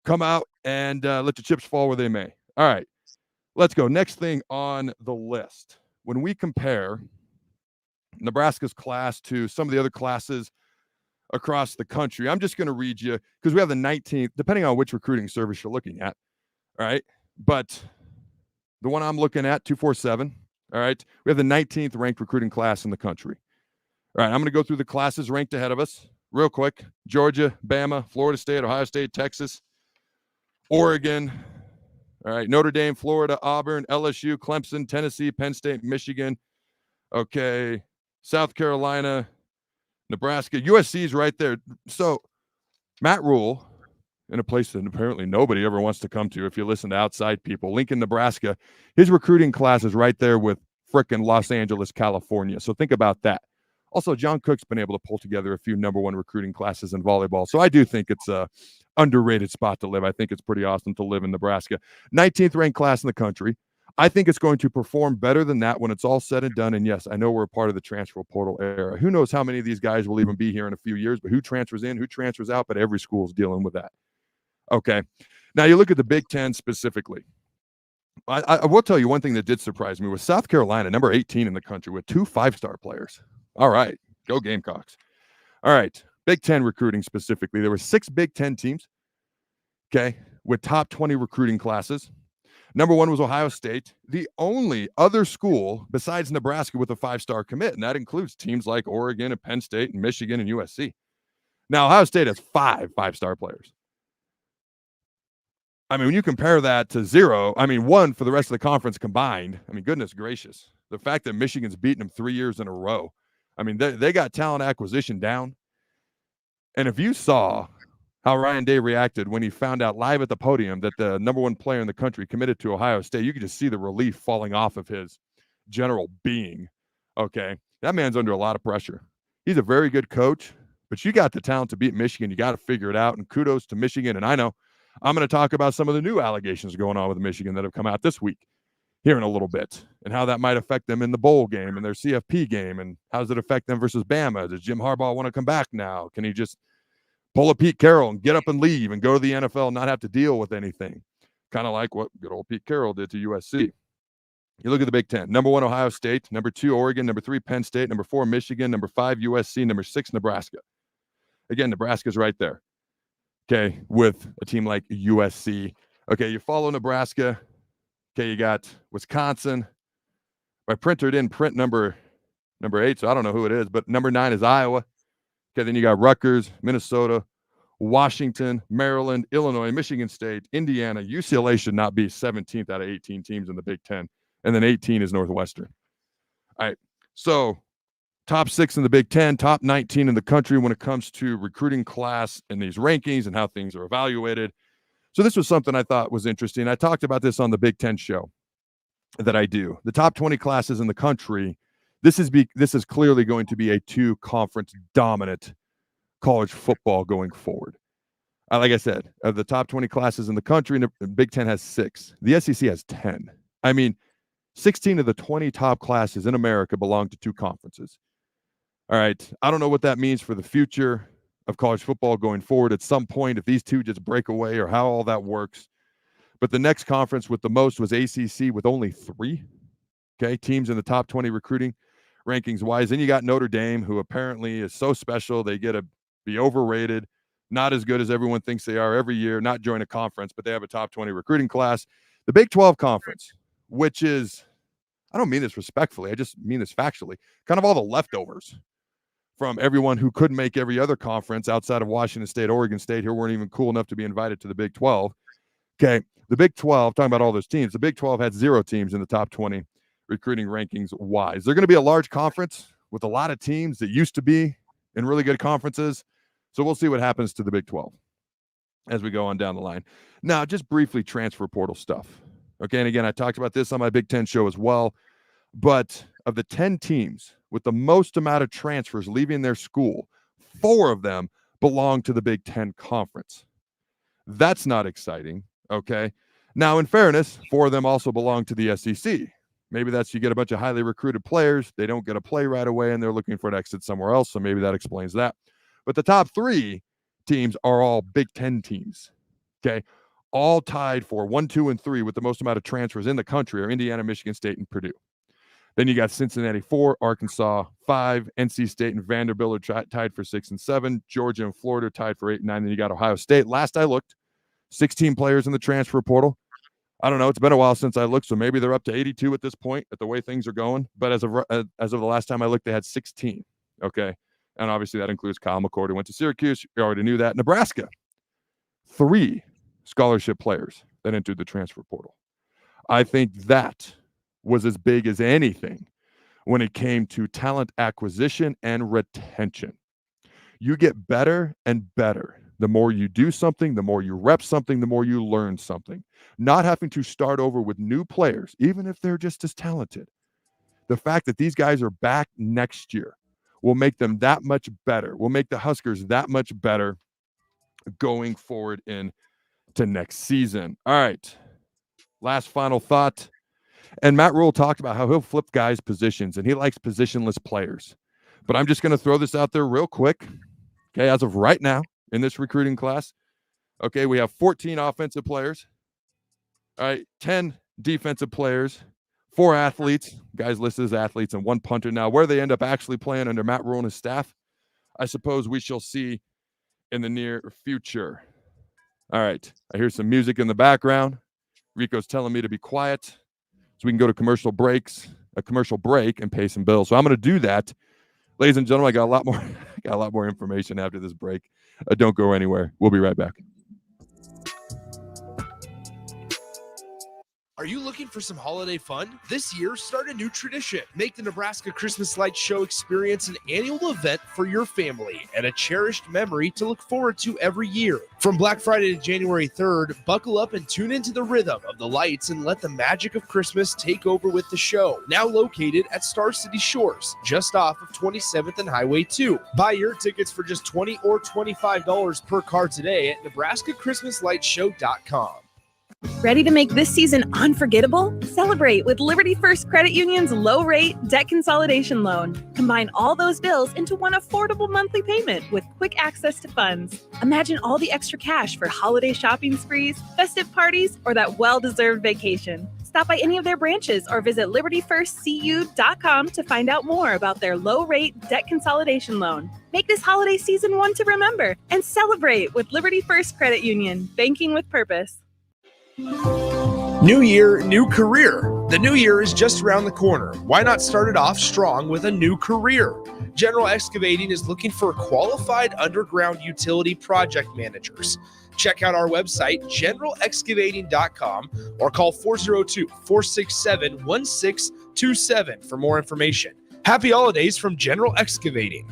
come out and let the chips fall where they may. All right, let's go. Next thing on the list. When we compare Nebraska's class to some of the other classes across the country, I'm just going to read you, because we have the 19th, depending on which recruiting service you're looking at. All right. But the one I'm looking at, 247. All right. We have the 19th ranked recruiting class in the country. All right. I'm going to go through the classes ranked ahead of us real quick. Georgia, Bama, Florida State, Ohio State, Texas, Oregon. All right. Notre Dame, Florida, Auburn, LSU, Clemson, Tennessee, Penn State, Michigan. Okay. South Carolina, Nebraska, USC is right there. So Matt Rule, in a place that apparently nobody ever wants to come to if you listen to outside people, Lincoln, Nebraska, his recruiting class is right there with frickin' Los Angeles, California. So think about that. Also, John Cook's been able to pull together a few number 1 recruiting classes in volleyball. So I do think it's a underrated spot to live. I think it's pretty awesome to live in Nebraska. 19th ranked class in the country. I think it's going to perform better than that when it's all said and done. And yes, I know we're a part of the transfer portal era. Who knows how many of these guys will even be here in a few years, but who transfers in, who transfers out, but every school is dealing with that. Okay. Now you look at the Big Ten specifically. I will tell you one thing that did surprise me was South Carolina, number 18 in the country with 2 5-star players. All right. Go Gamecocks. All right. Big Ten recruiting specifically. There were 6 Big Ten teams, okay, with top 20 recruiting classes. Number 1 was Ohio State, the only other school besides Nebraska with a 5-star commit, and that includes teams like Oregon and Penn State and Michigan and USC. Now, Ohio State has 5 5-star players. I mean, when you compare that to 0, I mean, 1 for the rest of the conference combined, I mean, goodness gracious. The fact that Michigan's beaten them 3 years in a row, I mean, they got talent acquisition down. And if you saw how Ryan Day reacted when he found out live at the podium that the number 1 player in the country committed to Ohio State, you could just see the relief falling off of his general being. Okay. That man's under a lot of pressure. He's a very good coach, but you got the talent to beat Michigan. You got to figure it out. And kudos to Michigan. And I know I'm going to talk about some of the new allegations going on with Michigan that have come out this week here in a little bit, and how that might affect them in the bowl game and their CFP game. And how does it affect them versus Bama? Does Jim Harbaugh want to come back now? Can he just pull a Pete Carroll and get up and leave and go to the NFL and not have to deal with anything? Kind of like what good old Pete Carroll did to USC. You look at the Big Ten. Number 1, Ohio State. Number 2, Oregon. Number 3, Penn State. Number 4, Michigan. Number 5, USC. Number 6, Nebraska. Again, Nebraska's right there. Okay, with a team like USC. Okay, you follow Nebraska. Okay, you got Wisconsin. My printer didn't print number 8, so I don't know who it is, but number 9 is Iowa. Okay, then you got Rutgers, Minnesota, Washington, Maryland, Illinois, Michigan State, Indiana. UCLA should not be 17th out of 18 teams in the Big Ten. And then 18 is Northwestern. All right, so top 6 in the Big Ten, top 19 in the country when it comes to recruiting class and these rankings and how things are evaluated. So this was something I thought was interesting. I talked about this on the Big Ten show that I do. The top 20 classes in the country, this is clearly going to be a 2-conference dominant college football going forward. Like I said, of the top 20 classes in the country, the Big Ten has 6. The SEC has 10. I mean, 16 of the 20 top classes in America belong to 2 conferences. All right. I don't know what that means for the future of college football going forward at some point, if these 2 just break away or how all that works. But the next conference with the most was ACC with only 3, teams in the top 20 recruiting rankings wise. Then you got Notre Dame, who apparently is so special. They get to be overrated, not as good as everyone thinks they are every year, not join a conference, but they have a top 20 recruiting class. The Big 12 conference, which is, I don't mean this respectfully, I just mean this factually, kind of all the leftovers from everyone who couldn't make every other conference outside of Washington State, Oregon State, who weren't even cool enough to be invited to the Big 12. The Big 12, talking about all those teams, the Big 12 had 0 teams in the top 20 recruiting rankings wise. They're going to be a large conference with a lot of teams that used to be in really good conferences. So we'll see what happens to the Big 12 as we go on down the line. Now, just briefly, transfer portal stuff. And again, I talked about this on my Big 10 show as well. But of the 10 teams with the most amount of transfers leaving their school, 4 of them belong to the Big 10 conference. That's not exciting. Now, in fairness, 4 of them also belong to the SEC. Maybe that's you get a bunch of highly recruited players. They don't get a play right away, and they're looking for an exit somewhere else. So maybe that explains that. But the top 3 teams are all Big 10 teams. All tied for 1, 2, and 3 with the most amount of transfers in the country are Indiana, Michigan State, and Purdue. Then you got Cincinnati 4, Arkansas 5, NC State and Vanderbilt are tied for 6 and 7. Georgia and Florida tied for 8 and 9. Then you got Ohio State. Last I looked, 16 players in the transfer portal. I don't know. It's been a while since I looked, so maybe they're up to 82 at this point at the way things are going. But as of the last time I looked, they had 16. And obviously that includes Kyle McCord, who went to Syracuse. You already knew that. Nebraska, 3 scholarship players that entered the transfer portal. I think that was as big as anything when it came to talent acquisition and retention. You get better and better. The more you do something, the more you rep something, the more you learn something. Not having to start over with new players, even if they're just as talented. The fact that these guys are back next year will make them that much better, will make the Huskers that much better going forward into next season. All right, last final thought. And Matt Rule talked about how he'll flip guys' positions, and he likes positionless players. But I'm just going to throw this out there real quick. As of right now, in this recruiting class, we have 14 offensive players. All right, 10 defensive players, 4 athletes, guys listed as athletes, and 1 punter. Now, where they end up actually playing under Matt Rule and his staff, I suppose we shall see in the near future. All right, I hear some music in the background. Rico's telling me to be quiet so we can go to commercial break and pay some bills. So I'm going to do that. Ladies and gentlemen, I got a lot more information after this break. Don't go anywhere. We'll be right back. Are you looking for some holiday fun? This year, start a new tradition. Make the Nebraska Christmas Lights Show experience an annual event for your family and a cherished memory to look forward to every year. From Black Friday to January 3rd, buckle up and tune into the rhythm of the lights and let the magic of Christmas take over with the show. Now located at Star City Shores, just off of 27th and Highway 2. Buy your tickets for just $20 or $25 per car today at NebraskaChristmasLightShow.com. Ready to make this season unforgettable? Celebrate with Liberty First Credit Union's low-rate debt consolidation loan. Combine all those bills into one affordable monthly payment with quick access to funds. Imagine all the extra cash for holiday shopping sprees, festive parties, or that well-deserved vacation. Stop by any of their branches or visit libertyfirstcu.com to find out more about their low-rate debt consolidation loan. Make this holiday season one to remember and celebrate with Liberty First Credit Union, banking with purpose. New year, new career. The new year is just around the corner. Why not start it off strong with a new career? General Excavating is looking for qualified underground utility project managers. Check out our website, generalexcavating.com, or call 402-467-1627 for more information. Happy holidays from General Excavating.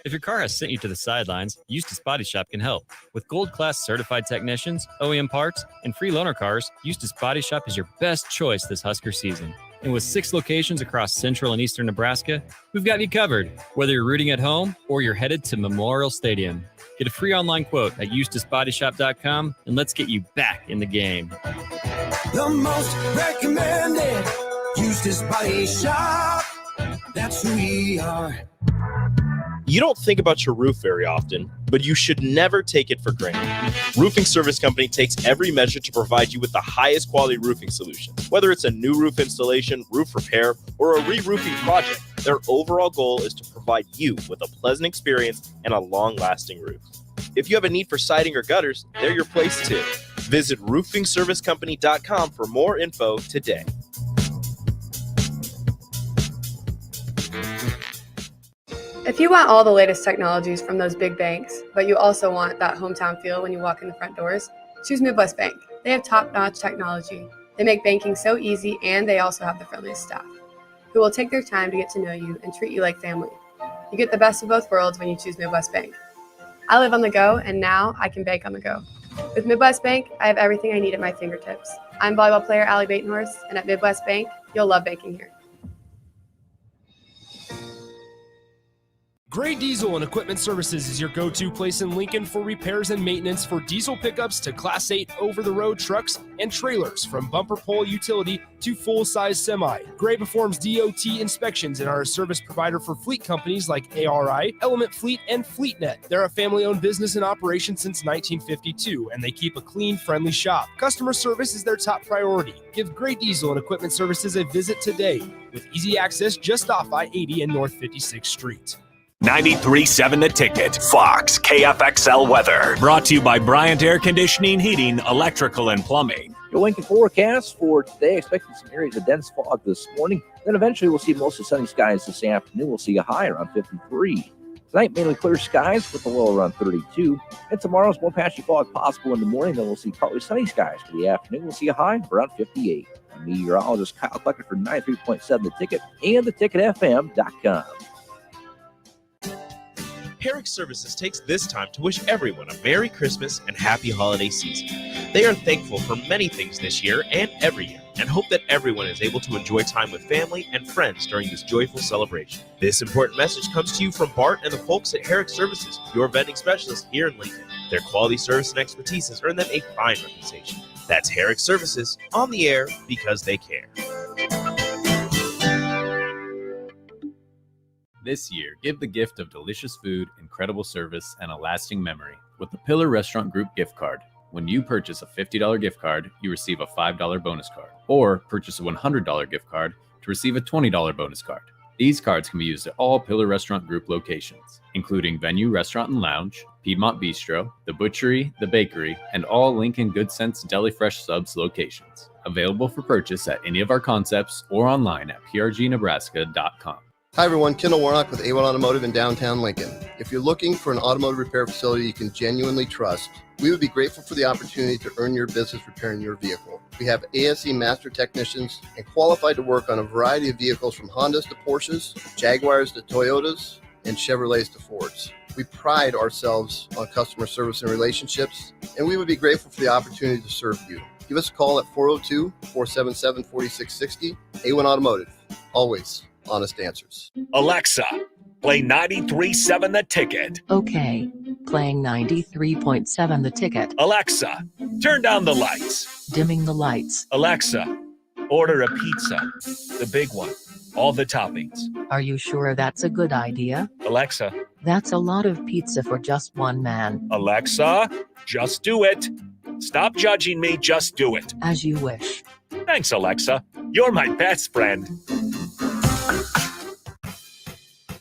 If your car has sent you to the sidelines, Eustace Body Shop can help. With gold-class certified technicians, OEM parts, and free loaner cars, Eustace Body Shop is your best choice this Husker season. And with 6 locations across central and eastern Nebraska, we've got you covered, whether you're rooting at home or you're headed to Memorial Stadium. Get a free online quote at EustaceBodyShop.com, and let's get you back in the game. The most recommended Eustace Body Shop. That's who we are. You don't think about your roof very often, but you should never take it for granted. Roofing Service Company takes every measure to provide you with the highest quality roofing solution. Whether it's a new roof installation, roof repair, or a re-roofing project, their overall goal is to provide you with a pleasant experience and a long-lasting roof. If you have a need for siding or gutters, they're your place too. Visit roofingservicecompany.com for more info today. If you want all the latest technologies from those big banks, but you also want that hometown feel when you walk in the front doors, choose Midwest Bank. They have top-notch technology. They make banking so easy, and they also have the friendliest staff who will take their time to get to know you and treat you like family. You get the best of both worlds when you choose Midwest Bank. I live on the go, and now I can bank on the go. With Midwest Bank, I have everything I need at my fingertips. I'm volleyball player Allie Batenhorst, and at Midwest Bank, you'll love banking here. Gray Diesel and Equipment Services is your go-to place in Lincoln for repairs and maintenance for diesel pickups to Class 8 over-the-road trucks and trailers, from bumper pole utility to full-size semi. Gray performs DOT inspections and are a service provider for fleet companies like ARI, Element Fleet, and FleetNet. They're a family-owned business in operation since 1952, and they keep a clean, friendly shop. Customer service is their top priority. Give Gray Diesel and Equipment Services a visit today with easy access just off I-80 and North 56th Street. 93.7 The Ticket, Fox, KFXL weather. Brought to you by Bryant Air Conditioning, Heating, Electrical, and Plumbing. Your Lincoln forecast for today, expecting some areas of dense fog this morning. Then eventually we'll see mostly sunny skies this afternoon. We'll see a high around 53. Tonight, mainly clear skies with a low around 32. And tomorrow's more patchy fog possible in the morning. Then we'll see partly sunny skies for the afternoon. We'll see a high around 58. I'm meteorologist Kyle Clucker for 93.7 The Ticket and theticketfm.com. Herrick Services takes this time to wish everyone a Merry Christmas and Happy Holiday Season. They are thankful for many things this year and every year, and hope that everyone is able to enjoy time with family and friends during this joyful celebration. This important message comes to you from Bart and the folks at Herrick Services, your vending specialists here in Lincoln. Their quality service and expertise has earned them a fine reputation. That's Herrick Services, on the air because they care. This year, give the gift of delicious food, incredible service, and a lasting memory with the Pillar Restaurant Group gift card. When you purchase a $50 gift card, you receive a $5 bonus card, or purchase a $100 gift card to receive a $20 bonus card. These cards can be used at all Pillar Restaurant Group locations, including Venue Restaurant and Lounge, Piedmont Bistro, The Butchery, The Bakery, and all Lincoln Good Sense Deli Fresh Subs locations. Available for purchase at any of our concepts or online at prgnebraska.com. Hi everyone, Kendall Warnock with A1 Automotive in downtown Lincoln. If you're looking for an automotive repair facility you can genuinely trust, we would be grateful for the opportunity to earn your business repairing your vehicle. We have ASE master technicians and qualified to work on a variety of vehicles from Hondas to Porsches, Jaguars to Toyotas, and Chevrolets to Fords. We pride ourselves on customer service and relationships, and we would be grateful for the opportunity to serve you. Give us a call at 402-477-4660. A1 Automotive, always honest answers. Alexa, play 93.7 The Ticket. Okay, playing 93.7 The Ticket. Alexa, turn down the lights. Dimming the lights. Alexa, order a pizza, the big one, all the toppings. Are you sure that's a good idea? Alexa. That's a lot of pizza for just one man. Alexa, just do it. Stop judging me, just do it. As you wish. Thanks, Alexa. You're my best friend.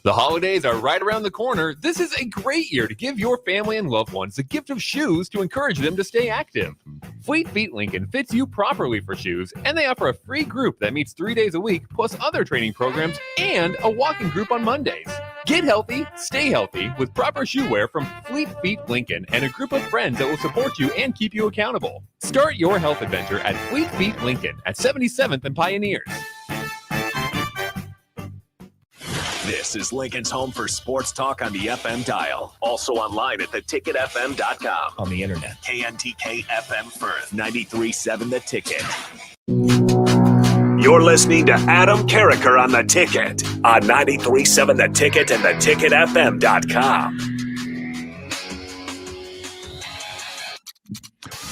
The holidays are right around the corner. This is a great year to give your family and loved ones the gift of shoes to encourage them to stay active. Fleet Feet Lincoln fits you properly for shoes, and they offer a free group that meets 3 days a week, plus other training programs and a walking group on Mondays. Get healthy, stay healthy with proper shoe wear from Fleet Feet Lincoln and a group of friends that will support you and keep you accountable. Start your health adventure at Fleet Feet Lincoln at 77th and Pioneers. This is Lincoln's home for sports talk on the FM dial. Also online at theticketfm.com. On the internet. KNTK FM Firth, 93.7 The Ticket. You're listening to Adam Carriker on The Ticket on 93.7 The Ticket and theticketfm.com.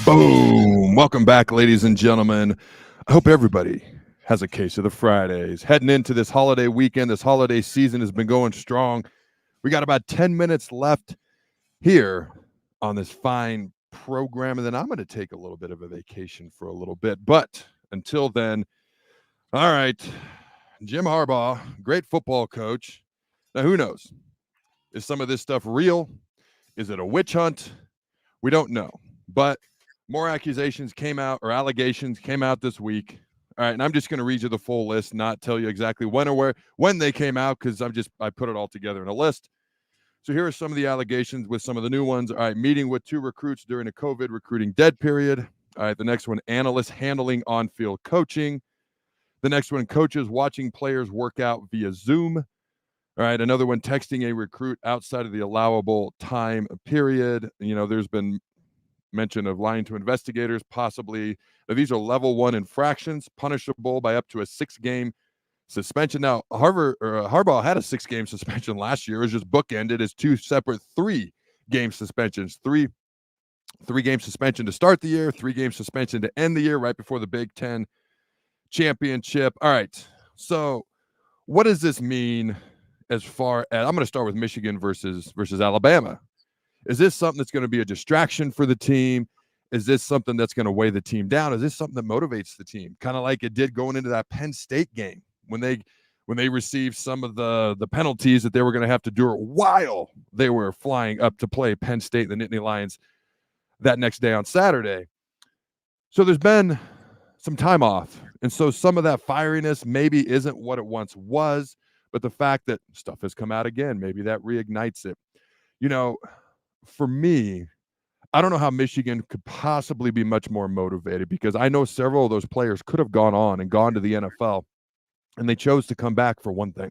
Boom. Welcome back, ladies and gentlemen. I hope everybody has a case of the Fridays. Heading into this holiday weekend, this holiday season has been going strong. We got about 10 minutes left here on this fine program, and then I'm going to take a little bit of a vacation for a little bit. But until then, all right, Jim Harbaugh, great football coach. Now, who knows? Is some of this stuff real? Is it a witch hunt? We don't know. But more accusations came out, or allegations came out this week. All right, and I'm just going to read you the full list, not tell you exactly when or where, when they came out, because I put it all together in a list. So here are some of the allegations with some of the new ones. All right, meeting with 2 recruits during a COVID recruiting dead period. All right, the next one, analysts handling on-field coaching. The next one, coaches watching players work out via Zoom. All right, another one, texting a recruit outside of the allowable time period. You know, there's been mention of lying to investigators, possibly. Now, these are level 1 infractions, punishable by up to a 6-game suspension. Now, Harbaugh had a 6-game suspension last year. It was just bookended as 2 separate 3-game suspensions. Three-game suspension to start the year, 3-game suspension to end the year right before the Big Ten championship. All right, so what does this mean as far as, I'm going to start with Michigan versus Alabama. Is this something that's going to be a distraction for the team? Is this something that's going to weigh the team down? Is this something that motivates the team? Kind of like it did going into that Penn State game when they received some of the penalties that they were going to have to do while they were flying up to play Penn State, the Nittany Lions, that next day on Saturday. So there's been some time off. And so some of that fieriness maybe isn't what it once was, but the fact that stuff has come out again, maybe that reignites it. You know, for me, I don't know how Michigan could possibly be much more motivated, because I know several of those players could have gone on and gone to the NFL, and they chose to come back for one thing.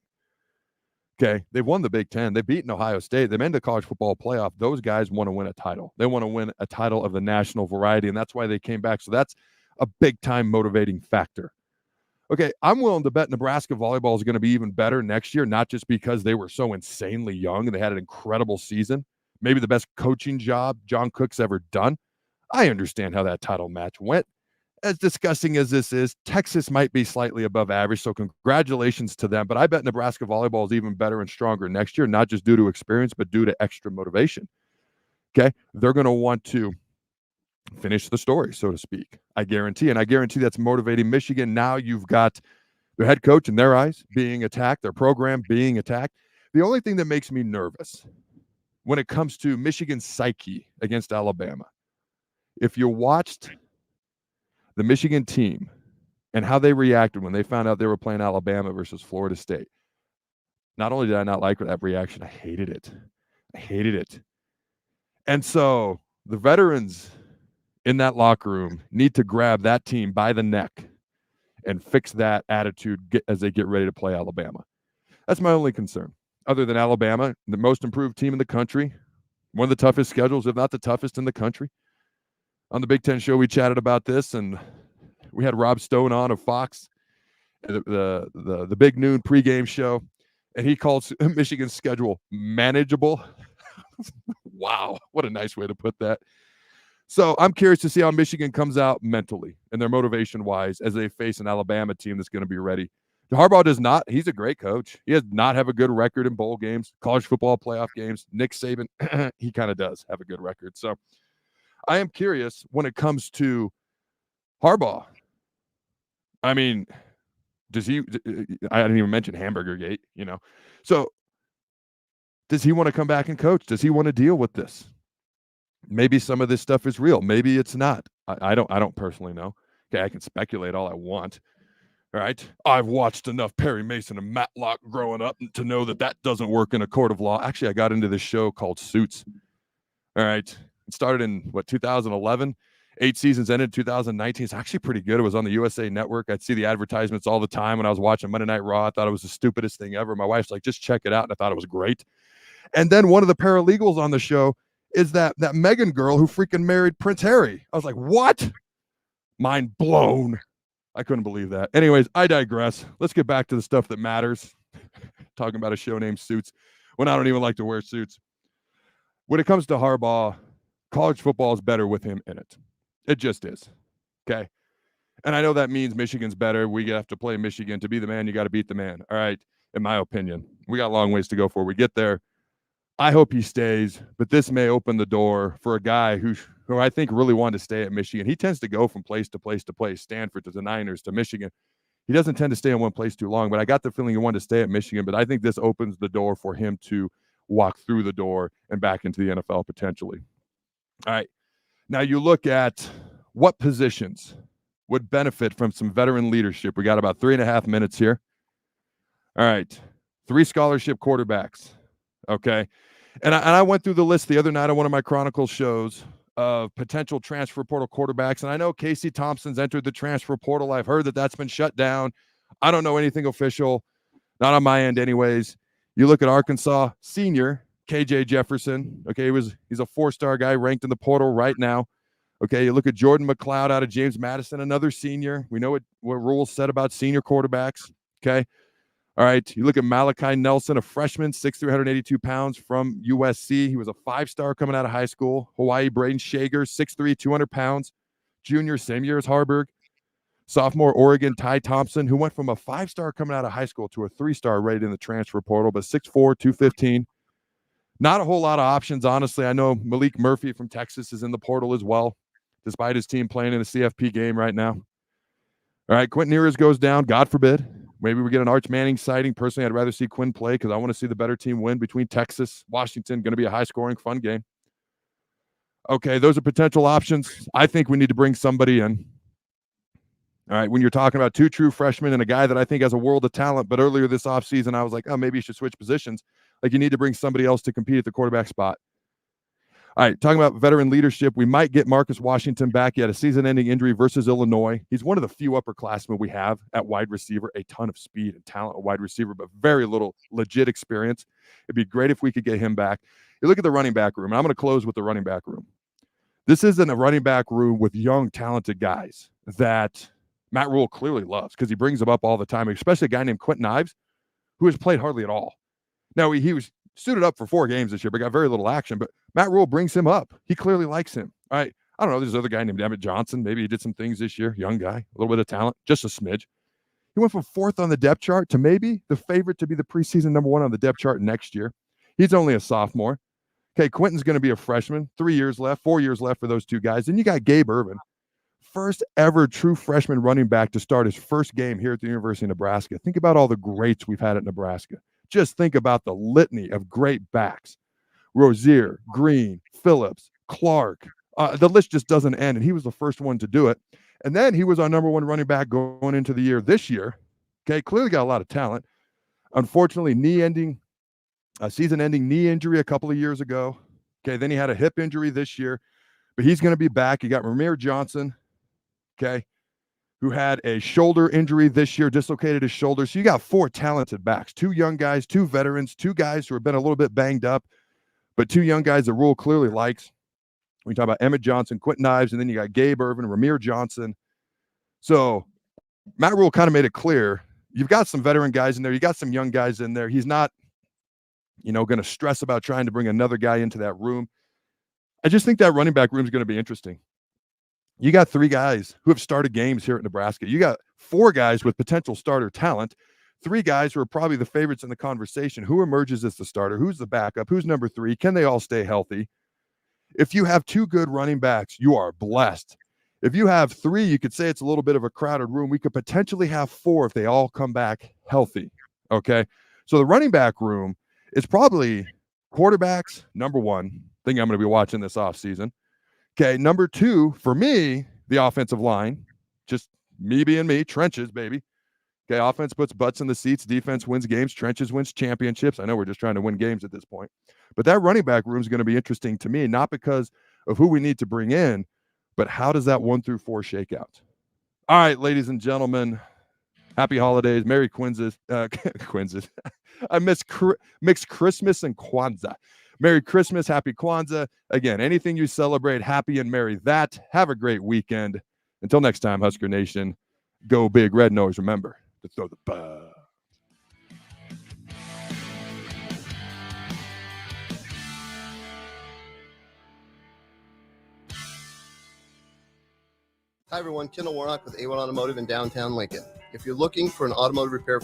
Okay, they've won the Big Ten. They've beaten Ohio State. They've been to college football playoff. Those guys want to win a title. They want to win a title of the national variety, and that's why they came back. So that's a big-time motivating factor. Okay, I'm willing to bet Nebraska volleyball is going to be even better next year, not just because they were so insanely young and they had an incredible season, maybe the best coaching job John Cook's ever done. I understand how that title match went. As disgusting as this is, Texas might be slightly above average, so congratulations to them. But I bet Nebraska volleyball is even better and stronger next year, not just due to experience, but due to extra motivation. Okay, they're going to want to finish the story, so to speak. I guarantee. And I guarantee that's motivating Michigan. Now you've got their head coach in their eyes being attacked, their program being attacked. The only thing that makes me nervous when it comes to Michigan's psyche against Alabama, if you watched the Michigan team and how they reacted when they found out they were playing Alabama versus Florida State, not only did I not like that reaction, I hated it. I hated it. And so the veterans in that locker room need to grab that team by the neck and fix that attitude as they get ready to play Alabama. That's my only concern. Other than Alabama, the most improved team in the country, one of the toughest schedules, if not the toughest in the country. On the Big Ten show, we chatted about this, and we had Rob Stone on of Fox, the Big Noon pregame show, and he calls Michigan's schedule manageable. Wow, what a nice way to put that. So I'm curious to see how Michigan comes out mentally and their motivation-wise as they face an Alabama team that's going to be ready. Harbaugh does not. He's a great coach. He does not have a good record in bowl games, college football playoff games. Nick Saban, he kind of does have a good record. So I am curious when it comes to Harbaugh. I mean, does he – I didn't even mention Hamburger Gate, you know. So does he want to come back and coach? Does he want to deal with this? Maybe some of this stuff is real. Maybe it's not. I don't personally know. Okay, I can speculate all I want. All right. I've watched enough Perry Mason and Matlock growing up to know that that doesn't work in a court of law. Actually, I got into this show called Suits. All right. It started in 2011. 8 seasons ended 2019. It's actually pretty good. It was on the USA Network. I'd see the advertisements all the time when I was watching Monday Night Raw. I thought it was the stupidest thing ever. My wife's like, just check it out. And I thought it was great. And then one of the paralegals on the show is that Meghan girl who freaking married Prince Harry. I was like, what? Mind blown. I couldn't believe that. Anyways, I digress. Let's get back to the stuff that matters. Talking about a show named Suits when I don't even like to wear suits. When it comes to Harbaugh, college football is better with him in it. It just is. Okay. And I know that means Michigan's better. We have to play Michigan. To be the man, you got to beat the man. All right. In my opinion, we got a long ways to go before we get there. I hope he stays, but this may open the door for a guy who I think really wanted to stay at Michigan. He tends to go from place to place to place, Stanford to the Niners to Michigan. He doesn't tend to stay in one place too long, but I got the feeling he wanted to stay at Michigan. But I think this opens the door for him to walk through the door and back into the NFL potentially. All right. Now you look at what positions would benefit from some veteran leadership. We got about 3.5 minutes here. All right. 3 scholarship quarterbacks. Okay. And I went through the list the other night on one of my Chronicle shows of potential transfer portal quarterbacks. And I know Casey Thompson's entered the transfer portal. I've heard that that's been shut down. I don't know anything official, not on my end anyways. You look at Arkansas senior, KJ Jefferson. Okay, he's a 4-star guy ranked in the portal right now. Okay, you look at Jordan McLeod out of James Madison, another senior. We know what rules said about senior quarterbacks. Okay. All right, you look at Malachi Nelson, a freshman, 6'3", 182 pounds from USC. He was a 5-star coming out of high school. Hawaii, Braden Shager, 6'3", 200 pounds. Junior, same year as Harburg. Sophomore, Oregon, Ty Thompson, who went from a 5-star coming out of high school to a 3-star rated in the transfer portal, but 6'4", 215. Not a whole lot of options, honestly. I know Malik Murphy from Texas is in the portal as well, despite his team playing in a CFP game right now. All right, Quentin Ewers goes down, God forbid. Maybe we get an Arch Manning sighting. Personally, I'd rather see Quinn play because I want to see the better team win between Texas, Washington. Going to be a high-scoring, fun game. Okay, those are potential options. I think we need to bring somebody in. All right, when you're talking about 2 true freshmen and a guy that I think has a world of talent, but earlier this offseason, I was like, oh, maybe you should switch positions. Like, you need to bring somebody else to compete at the quarterback spot. All right, talking about veteran leadership, we might get Marcus Washington back. He had a season-ending injury versus Illinois. He's one of the few upperclassmen we have at wide receiver, a ton of speed and talent at wide receiver, but very little legit experience. It'd be great if we could get him back. You look at the running back room, and I'm going to close with the running back room. This isn't a running back room with young, talented guys that Matt Rule clearly loves because he brings them up all the time, especially a guy named Quentin Ives, who has played hardly at all. Now, he was suited up for 4 games this year, but got very little action. But Matt Rule brings him up. He clearly likes him. All right. I don't know. There's another guy named Emmett Johnson. Maybe he did some things this year. Young guy, a little bit of talent, just a smidge. He went from 4th on the depth chart to maybe the favorite to be the preseason number 1 on the depth chart next year. He's only a sophomore. Okay, Quentin's going to be a freshman. 3 years left, 4 years left for those 2 guys. Then you got Gabe Ervin, first ever true freshman running back to start his first game here at the University of Nebraska. Think about all the greats we've had at Nebraska. Just think about the litany of great backs. Rozier, Green, Phillips, Clark. The list just doesn't end, and he was the first one to do it. And then he was our number 1 running back going into the year this year. Okay, clearly got a lot of talent. Unfortunately, season-ending knee injury a couple of years ago. Okay, then he had a hip injury this year, but he's going to be back. You got Ramir Johnson, okay, who had a shoulder injury this year, dislocated his shoulder. So you got 4 talented backs, 2 young guys, 2 veterans, 2 guys who have been a little bit banged up, but 2 young guys that Rule clearly likes. We talk about Emmett Johnson, Quentin Ives, and then you got Gabe Ervin, Ramir Johnson. So Matt Rule kind of made it clear. You've got some veteran guys in there. You got some young guys in there. He's not, going to stress about trying to bring another guy into that room. I just think that running back room is going to be interesting. You got 3 guys who have started games here at Nebraska. You got 4 guys with potential starter talent, 3 guys who are probably the favorites in the conversation. Who emerges as the starter? Who's the backup? Who's number 3? Can they all stay healthy? If you have 2 good running backs, you are blessed. If you have 3, you could say it's a little bit of a crowded room. We could potentially have 4 if they all come back healthy. Okay. So the running back room is probably quarterbacks, number 1 thing I'm going to be watching this offseason. Okay, number 2, for me, the offensive line. Just me being me, trenches, baby. Okay, offense puts butts in the seats. Defense wins games. Trenches wins championships. I know we're just trying to win games at this point. But that running back room is going to be interesting to me, not because of who we need to bring in, but how does that 1 through 4 shake out? All right, ladies and gentlemen, happy holidays. Merry Quinzes. Quinzes. I mixed Christmas and Kwanzaa. Merry Christmas, happy Kwanzaa. Again, anything you celebrate, happy and merry that. Have a great weekend. Until next time, Husker Nation, go big red nose. Remember to throw the ball. Hi, everyone. Kendall Warnock with A1 Automotive in downtown Lincoln. If you're looking for an automotive repair